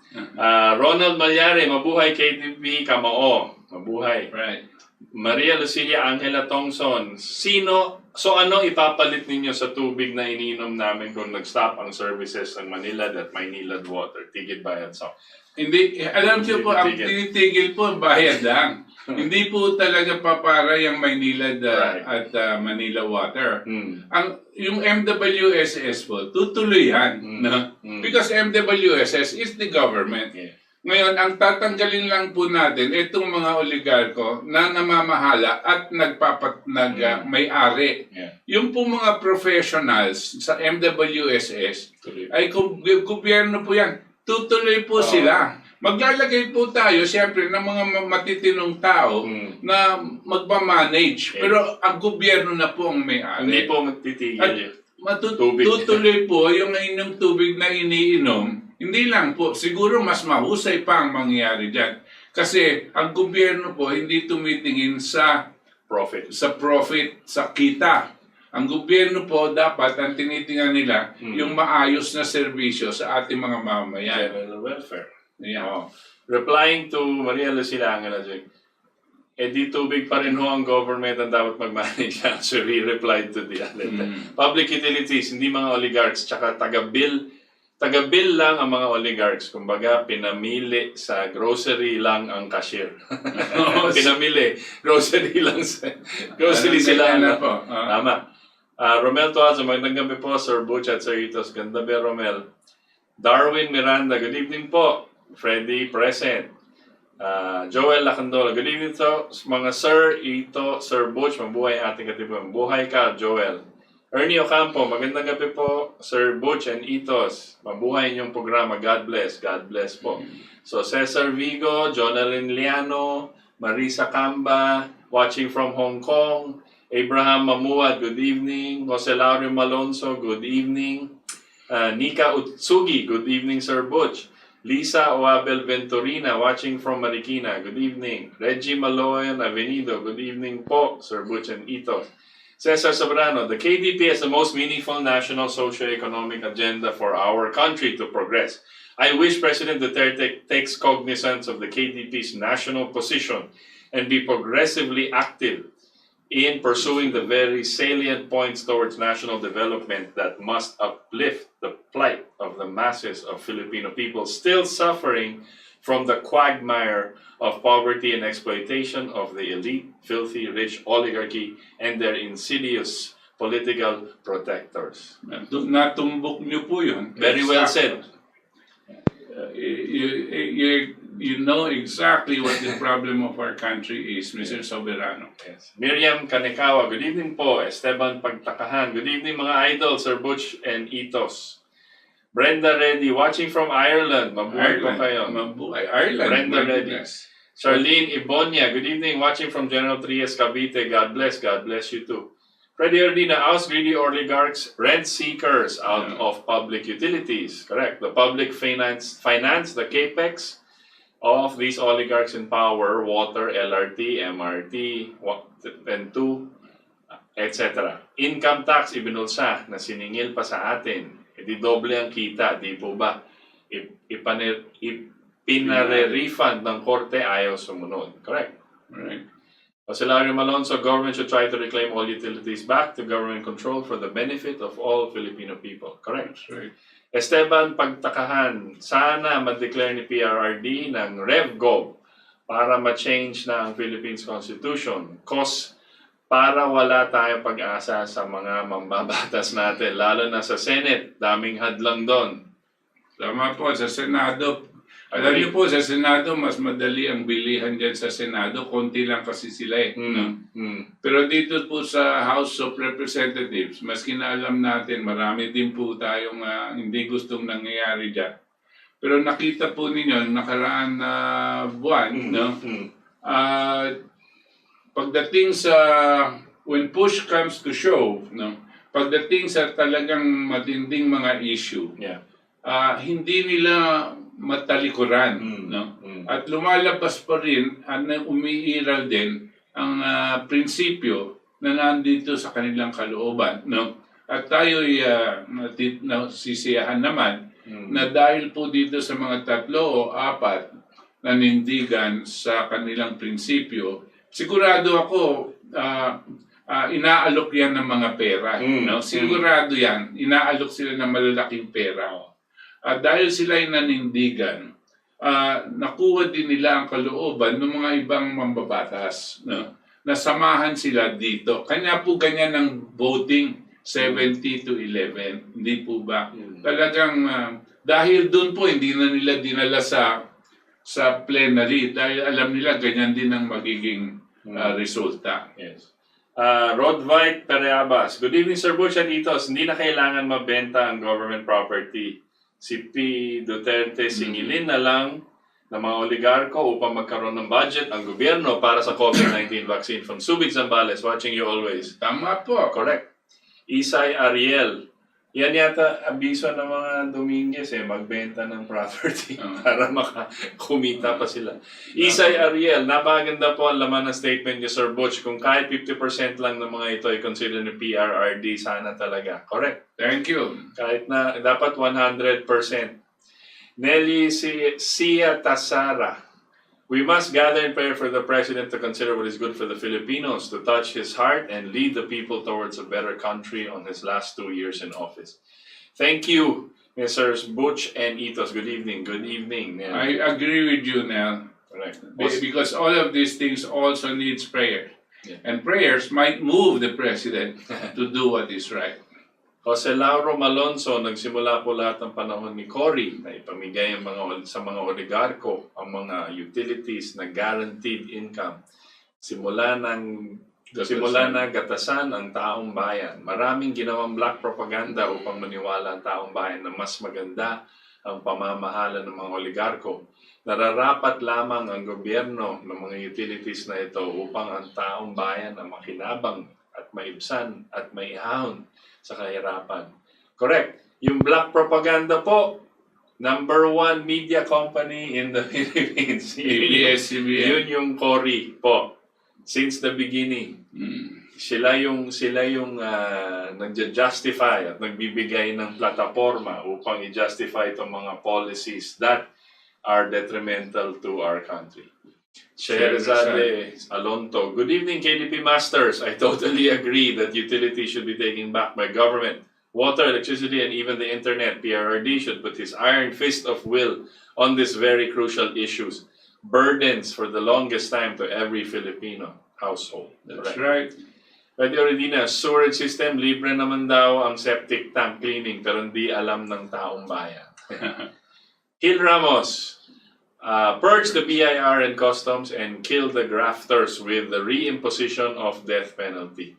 Ronald Malyari, mabuhay KTV, kamao. Mabuhay. Right. Maria Lucilia Angela Tongson, ano ipapalit ninyo sa tubig na iniinom namin kung nag-stop ang services ng Manilad at Maynilad Water? Tigil bayad sa... Hindi, alam niyo po, ang tinitigil po, bayad lang. Hindi po talaga papara yung Maynilad at Manila Water. Yung MWSS po, tutuloy yan. Because MWSS is the government. Ngayon, ang tatanggalin lang po natin, itong mga oligarko na namamahala at may-ari. Yung po mga professionals sa MWSS, ay gobyerno po yan. Tutuloy po sila. Maglalagay po tayo, siyempre, ng mga matitinong tao na magmamanage. Pero ang gobyerno na po ang may-ari. Hindi po magtitigil. Tutuloy po yung inyong tubig na iniinom. Hindi lang po. Siguro mas mahusay pa ang mangyayari dyan. Kasi ang gobyerno po hindi tumitingin sa profit, sa kita. Ang gobyerno po dapat ang tinitingnan nila yung maayos na serbisyo sa ating mga mamamayan. General welfare. Yeah. Replying to Maria Lucila Angela, di tubig pa rin ang government ang dapat mag-manage. So we replied to the other. Public utilities, hindi mga oligarchs, tsaka taga-bill lang ang mga oligarchs. Kumbaga, pinamili sa grocery lang ang cashier. Pinamili. Grocery lang sila. Po. Tama. Romel Toazo, magandang gabi po, Sir Butch at Sir Itos. Ganda ba, Romel? Darwin Miranda, good evening po. Freddy, present. Joel Lacandola, good evening to mga Sir Ito, Sir Butch, mabuhay Ating Katipunan. Buhay ka, Joel. Ernie Ocampo, magandang gabi po, Sir Butch and Itos. Mabuhay inyong programa. God bless po. So, Cesar Vigo, Jonalyn Liano, Marisa Camba, watching from Hong Kong. Abraham Mamuad, good evening. Jose Laurio Malonzo, good evening. Nika Utsugi, good evening, Sir Butch. Lisa Oabel Venturina, watching from Marikina, good evening. Reggie Maloyan Avenido, good evening po, Sir Butch and Itos. Cesar Sobrano, the KDP has the most meaningful national socio-economic agenda for our country to progress. I wish President Duterte takes cognizance of the KDP's national position and be progressively active in pursuing the very salient points towards national development that must uplift the plight of the masses of Filipino people still suffering from the quagmire of poverty and exploitation of the elite, filthy, rich oligarchy and their insidious political protectors. Natumbok niyo po yun. Very well said. You know exactly what the problem of our country is, Mr. Soberano. Yes. Miriam Kanekawa, good evening po. Esteban Pagtakahan, good evening mga idol, Sir Butch and Itos. Brenda Reddy, watching from Ireland. Mabuhay po kayo. Mabuhay. Ireland. Brenda Reddy. Charlene Ibonia, good evening, watching from General Trias, Cavite. God bless you too. Freddy Ordina, oust greedy oligarchs, rent seekers out of public utilities. Correct. The public finance the capex of these oligarchs in power, water, LRT, MRT, and 2, etc. Income tax ibinulsa na siningil pa sa atin. Di doble ang kita, di po ba? Pinare-refund ng korte ayaw sumunod. Correct. Right. Joselario Malonzo, government should try to reclaim all utilities back to government control for the benefit of all Filipino people. Correct. Right. Esteban Pagtakahan, sana ma-declare ni PRRD ng RevGov para ma-change na ang Philippines Constitution. Para wala tayong pag-asa sa mga mambabatas natin, lalo na sa Senate, daming hadlang doon. Tama po, sa Senado. Alam niyo po, sa Senado, mas madali ang bilihan dyan sa Senado. Konti lang kasi sila eh. No? Pero dito po sa House of Representatives, maski na alam natin, marami din po tayong hindi gustong nangyayari dyan. Pero nakita po ninyo, nakaraan na buwan, no? Pagdating sa, when push comes to shove, no? Pagdating sa talagang matinding mga issue, hindi nila matalikuran, no? At lumalabas pa rin at umiiral din ang prinsipyo na nandito sa kanilang kalooban, no? At tayo'y nasisiyahan naman na dahil po dito sa mga 3 o 4 na nindigan sa kanilang prinsipyo, sigurado ako inaalok yan ng mga pera, no? Sigurado yan, inaalok sila ng malalaking pera. At dahil sila ay nanindigan, nakuha din nila ang kalooban ng mga ibang mambabatas, no? Nasamahan sila dito. Kanya po ganyan ang voting, 70-11. Hindi po ba? Talagang, dahil doon po, hindi na nila dinala sa plenary. Dahil alam nila, ganyan din ang magiging resulta. Yes. Rodvite Pereabas, good evening Sir Butch and Itos. Hindi na kailangan mabenta ang government property. Si P. Duterte, singilin na lang ng mga oligarko upang magkaroon ng budget ang gobyerno para sa COVID-19 vaccine. From Subic Zambales, watching you always. Tama po. Correct. Isay Ariel, yan yata abiso ng mga Dominguez magbenta ng property para makakumita pa sila. Isay Ariel, napakaganda po ang laman ng statement ni Sir Butch. Kung kahit 50% lang ng mga ito ay consider ni PRRD, sana talaga. Correct. Thank you. Kahit na dapat 100%. Nelly Sia Tasara, we must gather in prayer for the President to consider what is good for the Filipinos, to touch his heart and lead the people towards a better country on his last 2 years in office. Thank you, Mr. Butch and Itos. Good evening. Good evening. Nel. I agree with you, Nel. Correct. Because all of these things also needs prayer. And prayers might move the President to do what is right. Jose Lauro Malonzo, nagsimula po lahat ng panahon ni Cory na ipamigay sa mga oligarko ang mga utilities na guaranteed income. Simula na gatasan ang taong bayan. Maraming ginawang black propaganda upang maniwala ang taong bayan na mas maganda ang pamamahala ng mga oligarko. Nararapat lamang ang gobyerno ng mga utilities na ito upang ang taong bayan ang makinabang at maibsan at maihahon sa kahirapan. Correct. Yung black propaganda po, #1 media company in the Philippines. Yun yung Cory po. Since the beginning. Sila yung nagja-justify at nagbibigay ng plataforma upang i-justify itong mga policies that are detrimental to our country. Sherzade Alonto, good evening KDP Masters. I totally agree that utilities should be taken back by government. Water, electricity, and even the internet. PRRD should put his iron fist of will on these very crucial issues. Burdens for the longest time to every Filipino household. That's right. Pwede Oridina, sewerage system, libre naman daw ang septic tank cleaning pero hindi alam ng taong bayan. Gil Ramos, purge the BIR and customs and kill the grafters with the reimposition of death penalty.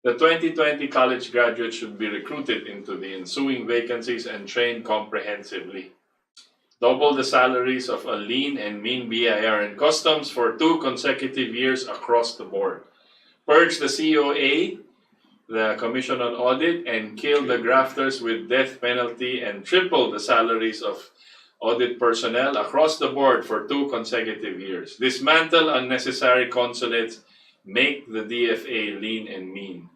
The 2020 college graduates should be recruited into the ensuing vacancies and trained comprehensively. Double the salaries of a lean and mean BIR and customs for 2 consecutive years across the board. Purge the COA, the Commission on Audit, and kill the grafters with death penalty and triple the salaries of audit personnel across the board for 2 consecutive years. Dismantle unnecessary consulates, make the DFA lean and mean.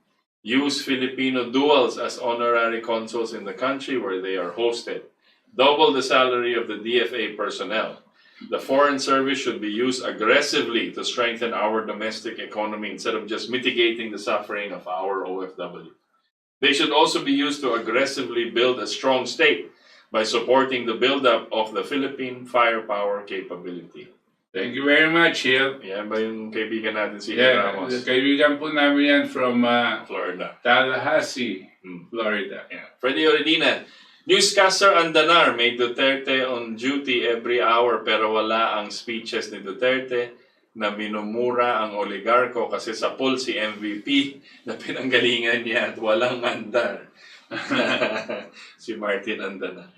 Use Filipino duals as honorary consuls in the country where they are hosted. Double the salary of the DFA personnel. The Foreign Service should be used aggressively to strengthen our domestic economy instead of just mitigating the suffering of our OFW. They should also be used to aggressively build a strong state by supporting the buildup of the Philippine firepower capability. Thank you very much, Hill. Yan ba yung kaibigan natin si Hill Yeah, Ramos? kaibigan po namin yan from Florida. Tallahassee, Florida. Yeah. Freddy Oredina, newscaster Andanar made Duterte on duty every hour pero wala ang speeches ni Duterte na minumura ang oligarko kasi sa poll si MVP na pinanggalingan niya at walang andar. Si Martin Andanar.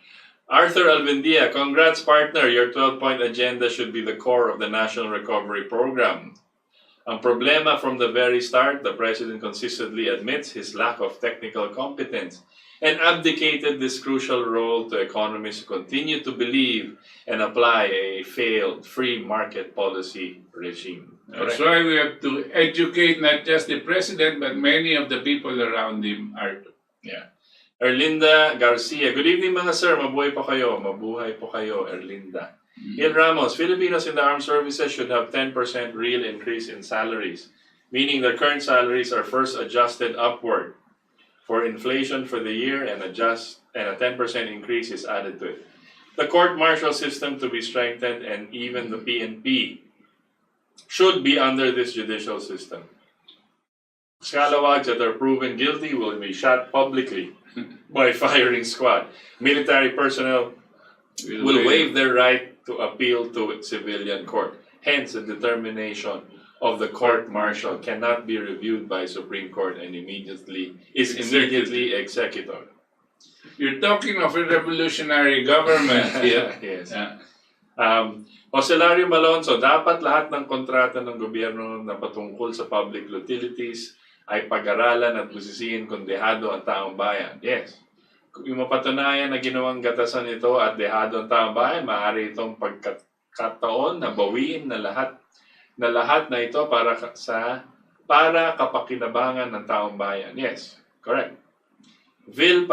Arthur Alvendia, congrats partner, your 12-point agenda should be the core of the National Recovery Program. Ang problema from the very start, the President consistently admits his lack of technical competence and abdicated this crucial role to economists who continue to believe and apply a failed free market policy regime. That's why we have to educate not just the President, but many of the people around him are. Yeah. Erlinda Garcia, good evening mga sir, mabuhay po kayo. Mabuhay po kayo, Erlinda. Hill Ramos, Filipinos in the armed services should have 10% real increase in salaries, meaning their current salaries are first adjusted upward for inflation for the year and a 10% increase is added to it. The court-martial system to be strengthened and even the PNP should be under this judicial system. Scalawags that are proven guilty will be shot publicly by firing squad. Military personnel will waive their right to appeal to civilian court. Hence, the determination of the court-martial cannot be reviewed by Supreme Court and immediately executed. You're talking of a revolutionary government here. Yes. Yeah. Joselario Malonzo, dapat lahat ng kontrata ng gobyerno na patungkol sa public utilities ay pag-aralan at busisiin kung dehado ang taong bayan. Yes. Kung mapatunayan na ginawang gatasan ito at dehado ang taong bayan, maaari itong pagkataon na bawiin na lahat na ito para kapakinabangan ng taong bayan. Yes, correct. Vic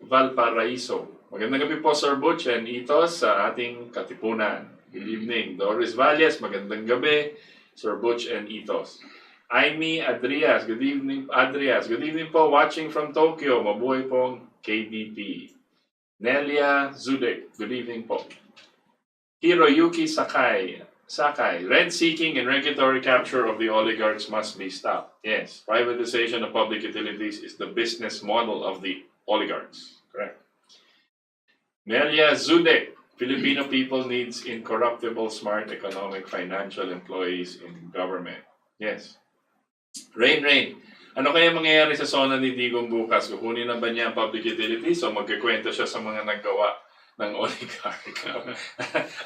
Valparaiso. Magandang gabi po, Sir Butch and Itos sa ating Katipunan. Good evening. Doris Valles, magandang gabi, Sir Butch and Itos. Aimee Adrias, good evening. Adrias, good evening po, watching from Tokyo. Mabuhay pong KDP. Nelia Zudek, good evening po. Hiroyuki Sakai, rent-seeking and regulatory capture of the oligarchs must be stopped. Yes, privatization of public utilities is the business model of the oligarchs. Correct. Nelia Zudek, Filipino people needs incorruptible, smart, economic, financial employees in government. Yes. Rain, ano kaya mangyayari sa zona ni Digong bukas? Kukunin na ba niya ang public utilities o magkikwento siya sa mga naggawa ng oligarch?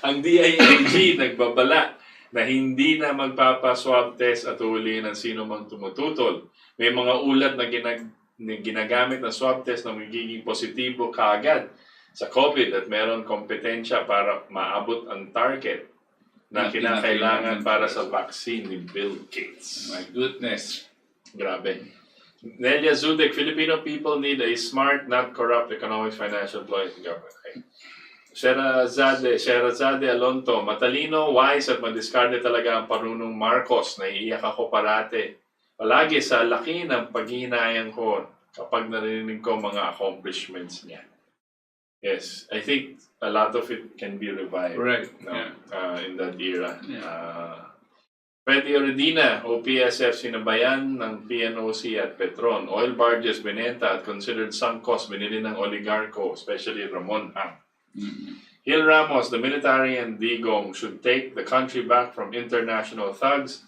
Ang DILG nagbabala na hindi na magpapa-swab test at huliin ng sino mang tumututol. May mga ulat na ginagamit na swab test na magiging positibo kaagad sa COVID at meron kompetensya para maabot ang target na kinakailangan para sa vaccine ni Bill Gates. My goodness. Grabe. Nelia Zudek, Filipino people need a smart, not corrupt economic, financial employees in government. Okay. Sherazade Alonto, matalino, wise at madiskarte talaga ang parunong Marcos. Naiiyak ako palagi sa laki ng paghihinayang ko kapag narinig ko mga accomplishments niya. Yes, I think a lot of it can be revived. Right. No? Yeah. In that era. Yeah. Freddy Oredina, OPSF sinabayan ng PNOC at Petron. Oil barges binenta at considered sunk cost binili ng oligarko, especially Ramon Ang. Hill Ramos, the military and Digong should take the country back from international thugs,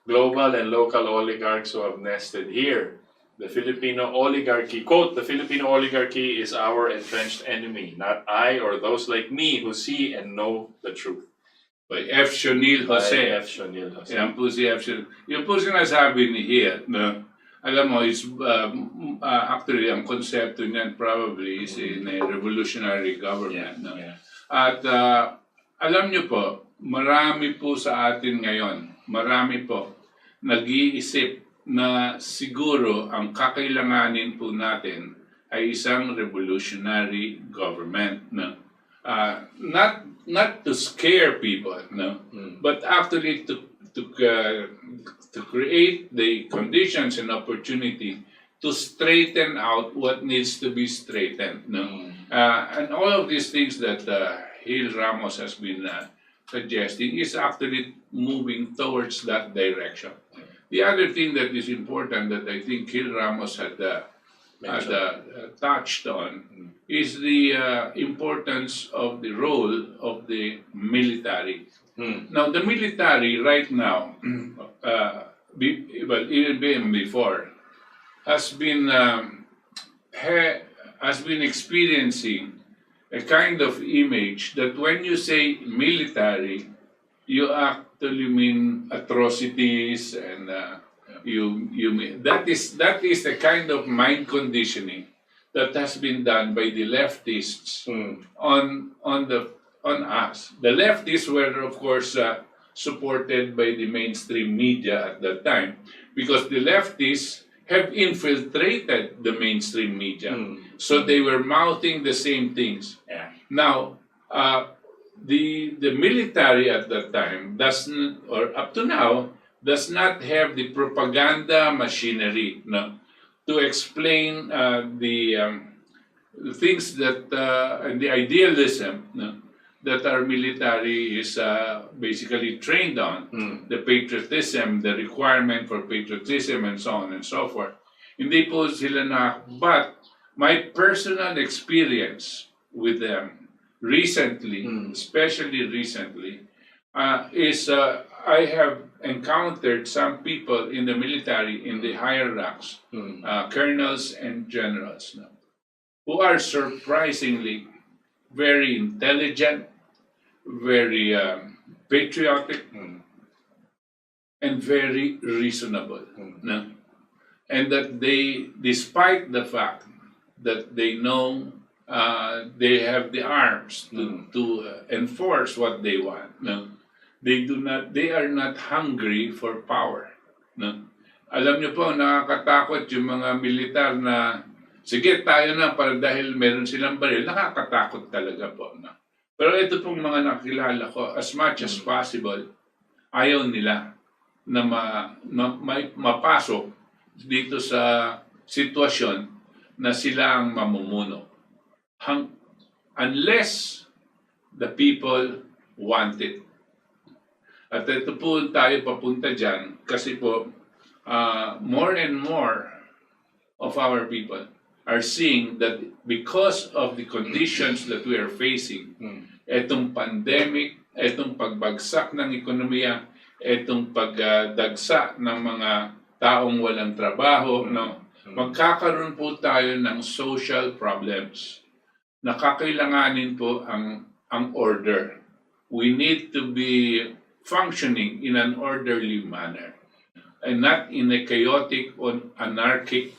global and local oligarchs who have nested here. The Filipino oligarchy, quote, the Filipino oligarchy is our entrenched enemy, not I or those like me who see and know the truth. By F. Shonil Jose. F. Shonil Jose. Yan po si F. Shonil. Yung po sinasabi ni Hiya, no? Alam mo, it's, actually, ang konsepto niyan probably is in a revolutionary government. No? Yeah. At alam niyo po, marami po sa atin ngayon, marami po nag-iisip na siguro ang kakailanganin po natin ay isang revolutionary government, no? Not to scare people, no, but actually to create the conditions and opportunity to straighten out what needs to be straightened. No? And all of these things that Gil Ramos has been suggesting is actually moving towards that direction. The other thing that is important that I think Gil Ramos had touched on is the importance of the role of the military. Now, the military right now, well, even before, has been experiencing a kind of image that when you say military, you actually mean atrocities, and you mean that is the kind of mind conditioning that has been done by the leftists on us. The leftists were, of course, supported by the mainstream media at that time, because the leftists have infiltrated the mainstream media. So they were mouthing the same things. Now, the military at that time doesn't, or up to now, does not have the propaganda machinery to explain the things that, and the idealism that our military is basically trained on, the patriotism, the requirement for patriotism, and so on and so forth. Hindi po sila but my personal experience with them recently, especially recently, is I have encountered some people in the military in the higher ranks, colonels and generals, who are surprisingly very intelligent, very patriotic, and very reasonable. And that they, despite the fact that they know they have the arms to enforce what they want, they are not hungry for power. Alam niyo po, nakakatakot yung mga militar na, sige, tayo na para dahil meron silang baril. Nakakatakot talaga po. Pero ito pong mga nakilala ko, as much as possible, ayaw nila na mapasok dito sa sitwasyon na sila ang mamumuno. Unless the people want it. At ito po tayo papunta dyan kasi po more and more of our people are seeing that because of the conditions that we are facing, etong pandemic, etong pagbagsak ng ekonomiya, etong pagdagsa ng mga taong walang trabaho, magkakaroon po tayo ng social problems. Nakakailanganin po ang order. We need to be functioning in an orderly manner and not in a chaotic or anarchic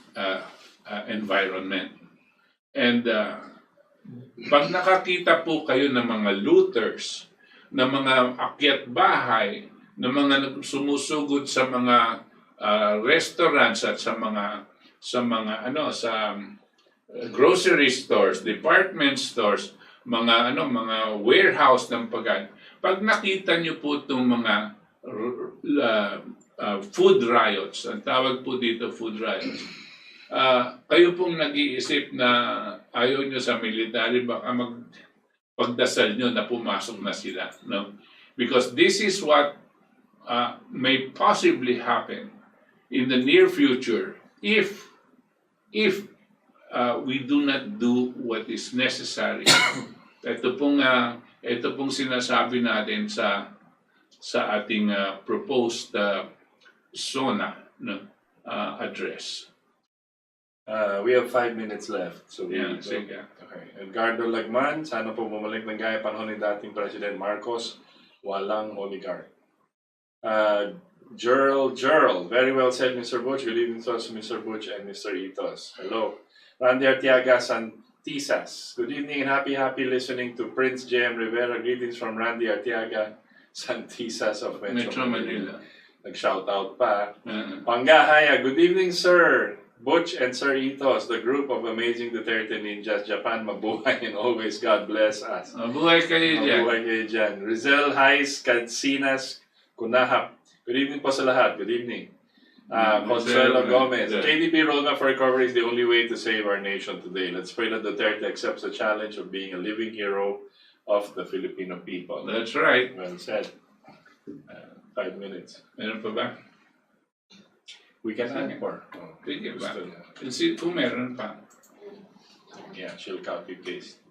environment. And pag nakakita po kayo ng mga looters, ng mga akyat bahay, ng mga sumusugod sa mga restaurants at sa grocery stores, department stores, mga warehouse ng pagkain. Pag nakita niyo po itong mga food riots, ang tawag po dito food riots, kayo pong nag-iisip na ayaw nyo sa military, baka pagdasal nyo na pumasok na sila. Because this is what may possibly happen in the near future if we do not do what is necessary. Ito pong sinasabi natin sa ating proposed SONA address. We have 5 minutes left. So sige. Okay. Edgardo Lagman, sana po bumalik ng gaya panahon ni dating President Marcos, walang oligarch. Gerald, very well said, Mr. Butch. Good evening to us, Mr. Butch and Mr. Itos. Hello. Randy Artiaga Santisas. Good evening and happy listening to Prince J.M. Rivera. Greetings from Randy Artiaga Santisas of Metro Manila. Nag-shout out pa. Panggahaya, good evening, sir. Butch and Sir Itos, the group of amazing Duterte ninjas. Japan, mabuhay and always God bless us. Mabuhay kayo dyan. Mabuhay kayo dyan. Rizel Hais Kadsinas Kunahap. Good evening po sa lahat. Good evening. Consuelo Gomez. Yeah. KDP roadmap for recovery is the only way to save our nation today. Let's pray that Duterte accepts the challenge of being a living hero of the Filipino people. That's right. Well said. 5 minutes. Meron pa ba? We can add more. Sige ba? Gusto- Kasi kung meron pa. Yeah, she'll copy paste.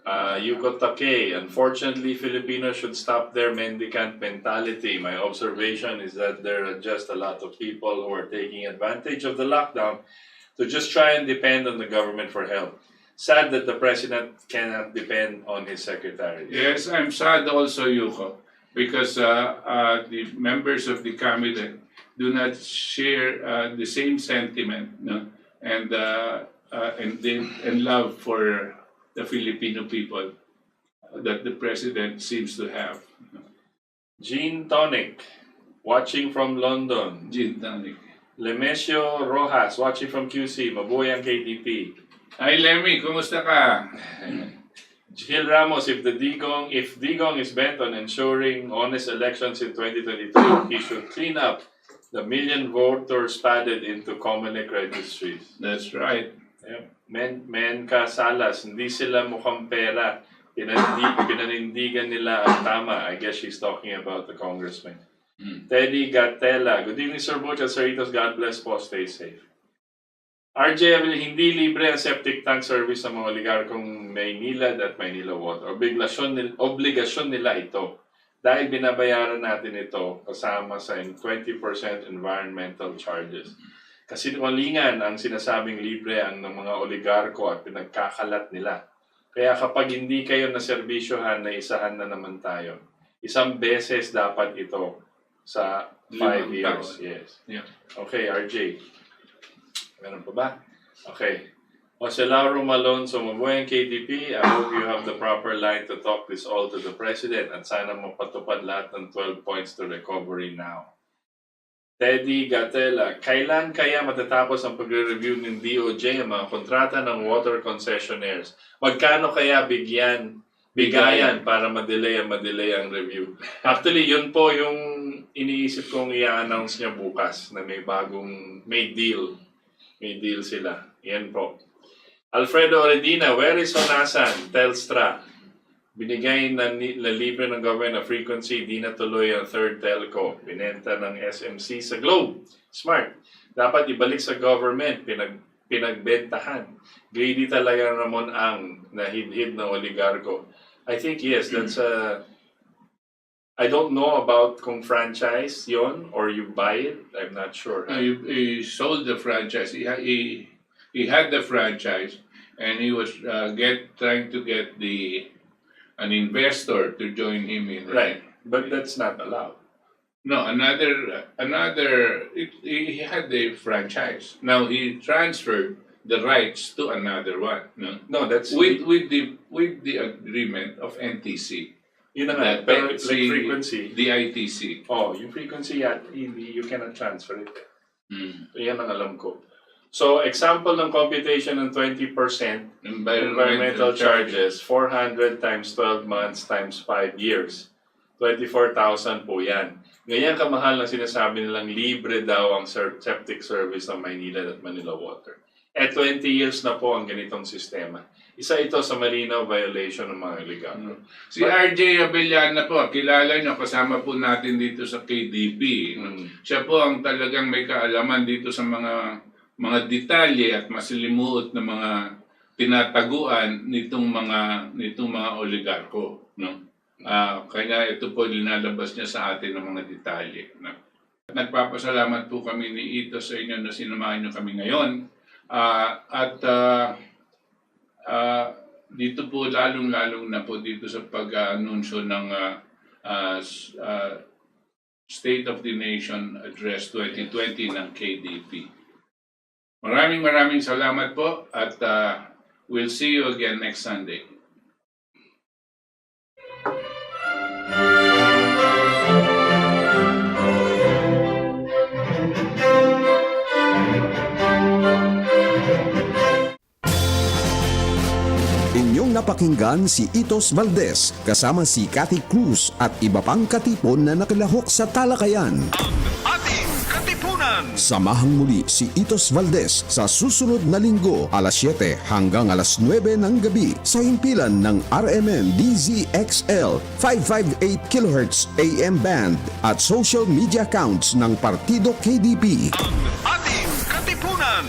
Yuko Take, unfortunately, Filipinos should stop their mendicant mentality. My observation is that there are just a lot of people who are taking advantage of the lockdown to just try and depend on the government for help. Sad that the president cannot depend on his secretary. Yes, I'm sad also, Yuko, because the members of the cabinet do not share the same sentiment, no? and love for the Filipino people that the president seems to have. Jean Tonic, watching from London. Gin tonic. Lemesio Rojas, watching from QC. Mabuhay ang KDP. Hi Lemmy, kumusta ka? Gil Ramos, if Digong is bent on ensuring honest elections in 2022, he should clean up the million voters padded into Comelec registries. That's right. Yep. Menka Salas, hindi sila mukhang pera. Pinanindigan nila ang tama. I guess she's talking about the congressman. Teddy Gatella, good evening Sir Butch at Sir Itos, God bless po, stay safe. RJ, hindi libre ang septic tank service ng mga oligarkong Maynilad at Maynila Water. Obligasyon nila ito. Dahil binabayaran natin ito kasama sa 20% environmental charges. Kasi walingan ang sinasabing libre ang ng mga oligarko at pinagkakalat nila. Kaya kapag hindi kayo naserbisyohan, na isahan na naman tayo. Isang beses dapat ito sa 5 years. Taon. Yes. Yeah. Okay, RJ. Meron pa ba? Okay. Jose Lauro Malonzo, mabuhay ang KDP. I hope you have the proper line to talk this all to the President at sana mapatupad lahat ng 12 points to recovery now. Teddy Gatella, kailan kaya matatapos ang pagre-review ng DOJ ang mga kontrata ng water concessionaires? Magkano kaya bigayan para madelay ang review? Actually, yun po yung iniisip kong i-announce niya bukas na may deal. May deal sila. Yan po. Alfredo Oredina, where is Honasan? Telstra. Binigay na libre ng government na frequency, di natuloy ang third telco. Binenta ng SMC sa Globe. Smart. Dapat ibalik sa government, pinagbentahan. Greedy talaga naman ang nahidhid na oligarko. I think yes, that's a... I don't know about kung franchise yon or you buy it. I'm not sure. He sold the franchise. He had the franchise, and he was trying to get an investor to join him in. Right, but that's not allowed. No, he had the franchise. Now he transferred the rights to another one. No, that's with the agreement of NTC. yun na nga. Pero it's like frequency. The ITC. Oh, yung frequency you cannot transfer it. So, yan ang alam ko. So, example ng computation ng 20% environmental charges, 400 times 12 months times 5 years. 24,000 po yan. Ganyan kamahal ang sinasabi nilang libre daw ang septic service ng Maynila at Manila Water. 20 years na po ang ganitong sistema. Isa ito sa malinaw violation ng mga oligarko. Si RJ Abellana po, kilala niyo, kasama po natin dito sa KDP. Siya po ang talagang may kaalaman dito sa mga detalye at masilimuot na mga tinataguan nitong mga oligarko. Kaya ito po linalabas niya sa atin ng mga detalye. Nagpapasalamat po kami ni Ito sa inyo na sinamahan niyo kami ngayon. Dito po lalong-lalong na po dito sa pag-anunsyo ng State of the Nation Address 2020 ng KDP. Maraming salamat po at we'll see you again next Sunday. Inyong napakinggan si Itos Valdes kasama si Cathy Cruz at iba pang katipon na nakilahok sa talakayan. Ating Katipunan. Katipunan. Samahang muli si Itos Valdes sa susunod na linggo alas 7 hanggang alas 9 ng gabi sa himpilan ng RMN DZXL 558 kHz AM band at social media accounts ng Partido KDP. Ating Katipunan.